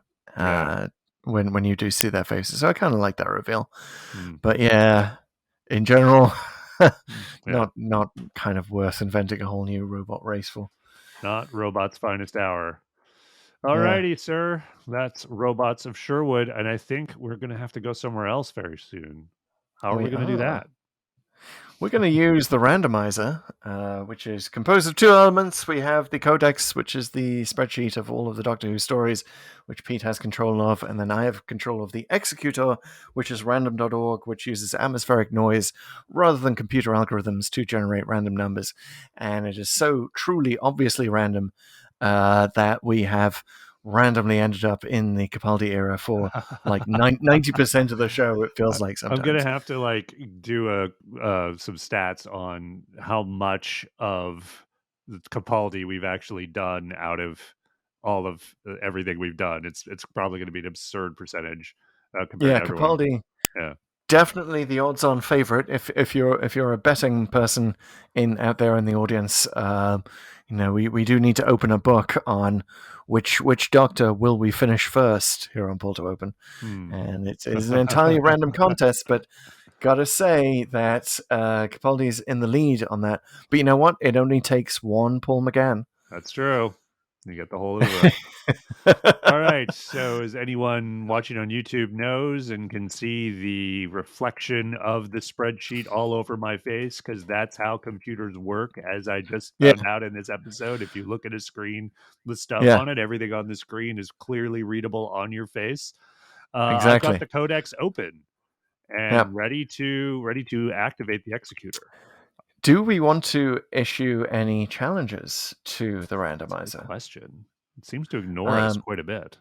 when you do see their faces. So I kind of like that reveal. But yeah, in general, not kind of worth inventing a whole new robot race for. Not Robot's finest hour. Alrighty, sir. That's Robots of Sherwood, and I think we're going to have to go somewhere else very soon. How are we going to do that? We're going to use the randomizer, which is composed of 2 elements. We have the Codex, which is the spreadsheet of all of the Doctor Who stories, which Pete has control of, and then I have control of the Executor, which is random.org, which uses atmospheric noise rather than computer algorithms to generate random numbers. And it is so truly, obviously random that we have randomly ended up in the Capaldi era for like 90% of the show. It feels like sometimes. I'm gonna have to do some stats on how much of Capaldi we've actually done out of all of everything we've done. It's probably going to be an absurd percentage compared to everyone. Capaldi. Yeah. Definitely the odds-on favorite. If you're a betting person out there in the audience, we do need to open a book on which Doctor will we finish first here on Pull to Open, and it's an entirely random contest. But gotta say that Capaldi's in the lead on that. But you know what? It only takes one Paul McGann. That's true. You get the whole Uber. All right. So as anyone watching on YouTube knows and can see the reflection of the spreadsheet all over my face, because that's how computers work, as I just found out in this episode. If you look at a screen with stuff on it, everything on the screen is clearly readable on your face. Exactly. I've got the Codex open and ready to activate the Executor. Do we want to issue any challenges to the randomizer? That's a good question. It seems to ignore us quite a bit.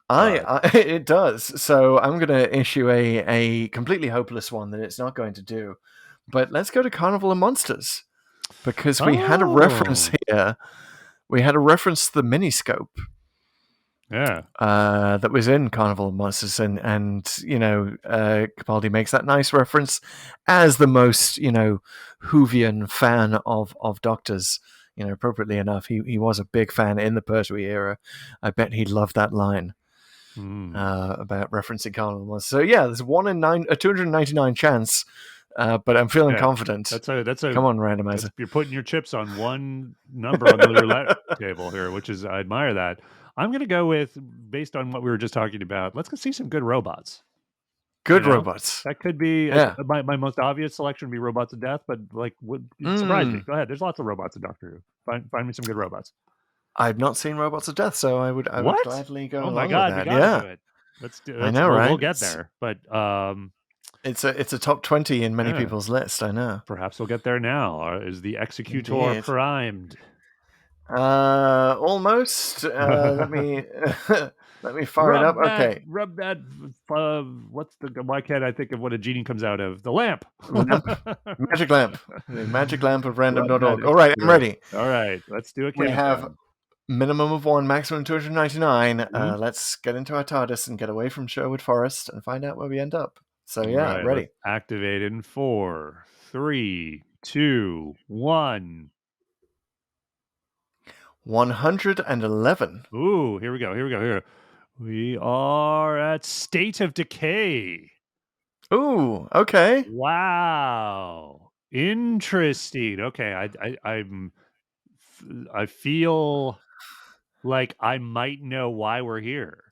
It does. So I'm going to issue a completely hopeless one that it's not going to do. But let's go to Carnival of Monsters, because we had a reference here. We had a reference to the miniscope. Yeah. That was in Carnival of Monsters, and Capaldi makes that nice reference as the most Whovian fan of Doctors. Appropriately enough, he was a big fan in the Pertwee era. I bet he loved that line about referencing Carnival of Monsters. So yeah, there's 1 in 299 chance but I'm feeling confident. That's Come on, randomizer. you're putting your chips on one number on the roulette table here, which is, I admire that. I'm going to go with, based on what we were just talking about, let's go see some good robots. Good robots. That could be my most obvious selection would be Robots of Death, but like, surprise me. Go ahead. There's lots of robots in Doctor Who. Find me some good robots. I've not seen Robots of Death, so I would gladly go. Oh my along God, with that. we gotta do it. Let's do it. I know, right? We'll get there, but it's a top 20 in many people's list. I know. Perhaps we'll get there now. Is the Executor primed? Almost. Let me fire it up. Okay. Rub that. Why can't I think of what a genie comes out of? The lamp. Magic lamp. The magic lamp of random.org. All right, I'm ready. All right, let's do it. We have minimum of 1, maximum 299. Let's get into our TARDIS and get away from Sherwood Forest and find out where we end up. So yeah, ready. Activate in 4, 3, 2, 1. 111. Ooh, here we go. We are at State of Decay. Ooh, okay. Wow. Interesting. Okay, I feel like I might know why we're here.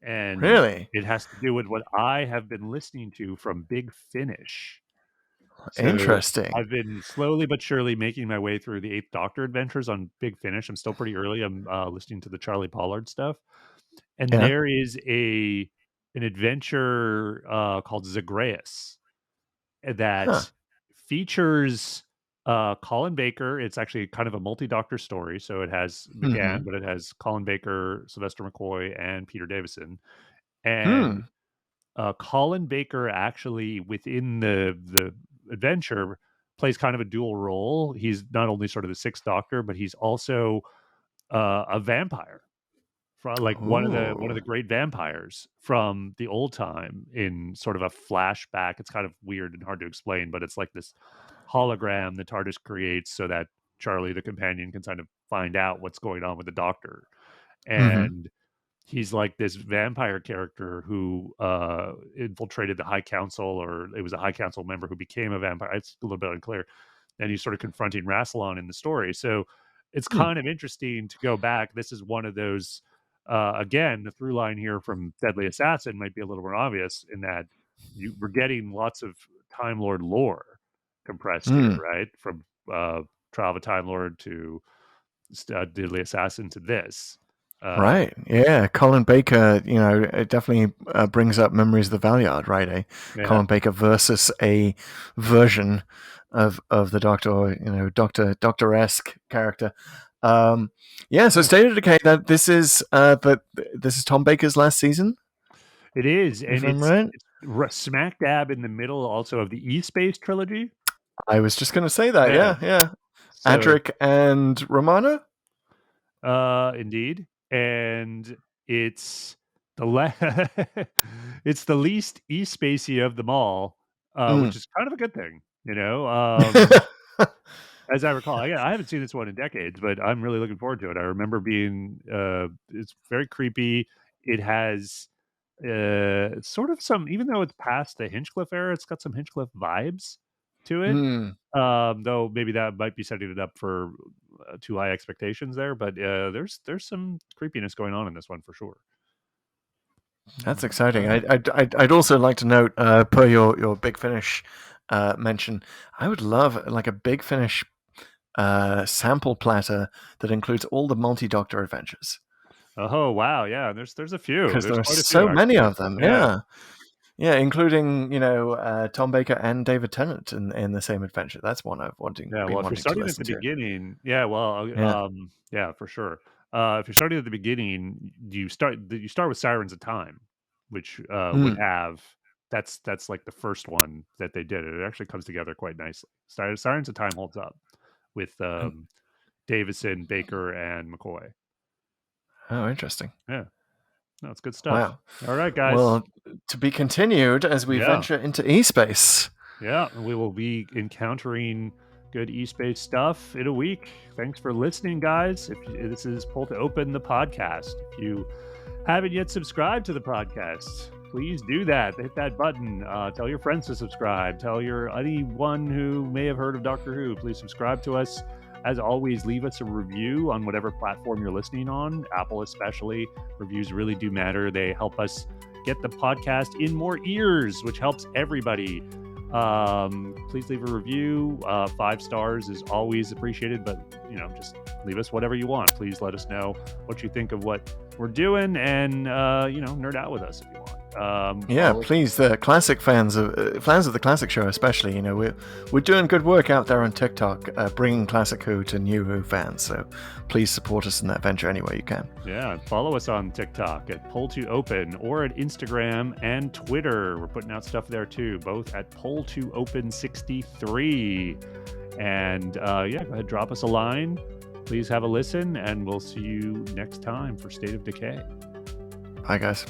And really, it has to do with what I have been listening to from Big Finish. So interesting. I've been slowly but surely making my way through the 8th Doctor adventures on Big Finish. I'm still pretty early. I'm listening to the Charlie Pollard stuff. And there is an adventure called Zagreus that features Colin Baker. It's actually kind of a multi-Doctor story. So it has McGann, but it has Colin Baker, Sylvester McCoy, and Peter Davison. And Colin Baker actually, within the adventure, plays kind of a dual role. He's not only sort of the 6th Doctor, but he's also a vampire. Like one of the great vampires from the old time, in sort of a flashback. It's kind of weird and hard to explain, but it's like this hologram the TARDIS creates so that Charlie, the companion, can kind of find out what's going on with the Doctor. And he's like this vampire character who infiltrated the High Council, or it was a High Council member who became a vampire. It's a little bit unclear. And he's sort of confronting Rassilon in the story. So it's kind of interesting to go back. This is one of those, again, the through line here from Deadly Assassin might be a little more obvious in that we're getting lots of Time Lord lore compressed here, right? From Trial of a Time Lord to Deadly Assassin to this. Right. Yeah. Colin Baker, it definitely brings up memories of the Valeyard, right? Colin Baker versus a version of the Doctor, Doctor-esque character. So State of Decay, that this is Tom Baker's last season. It is, and it's smack dab in the middle also of the E-Space trilogy. I was just going to say that. Yeah. So, Adric and Romana. Indeed. And it's it's the least e-spacey of them all, which is kind of a good thing, as I recall. I haven't seen this one in decades, but I'm really looking forward to it. I remember being it's very creepy. It has sort of some, even though it's past the Hinchcliffe era, it's got some Hinchcliffe vibes to it. Though maybe that might be setting it up for too high expectations there, but there's some creepiness going on in this one for sure. That's exciting. I'd also like to note, per your Big Finish mention, I would love like a Big Finish sample platter that includes all the multi-Doctor adventures. Oh wow, yeah. There's a few, because there are so many of them. Yeah, including Tom Baker and David Tennant in the same adventure. That's one I've wanting. Yeah, well, if you're starting at the beginning, for sure. If you're starting at the beginning, you start with Sirens of Time, which would have that's like the first one that they did. It actually comes together quite nicely. Sirens of Time holds up with Davison, Baker, and McCoy. Oh, interesting. Yeah. No, it's good stuff. Wow. All right, guys. Well, to be continued as we venture into E-Space. Yeah, we will be encountering good E-Space stuff in a week. Thanks for listening, guys. This is Pull to Open, the podcast. If you haven't yet subscribed to the podcast, please do that. Hit that button. Tell your friends to subscribe. Tell anyone who may have heard of Doctor Who, please subscribe to us. As always, leave us a review on whatever platform you're listening on, Apple especially. Reviews really do matter. They help us get the podcast in more ears, which helps everybody. Please leave a review. 5 stars is always appreciated, but just leave us whatever you want. Please let us know what you think of what we're doing, and nerd out with us if you want. Please, the classic fans of the classic show especially, we're doing good work out there on TikTok, bringing classic Who to new Who fans, so please support us in that venture any way you can. Yeah, follow us on TikTok at Pull2Open, or at Instagram and Twitter. We're putting out stuff there too, both at Pull2Open63. And go ahead, drop us a line. Please have a listen, and we'll see you next time for State of Decay. Bye, guys.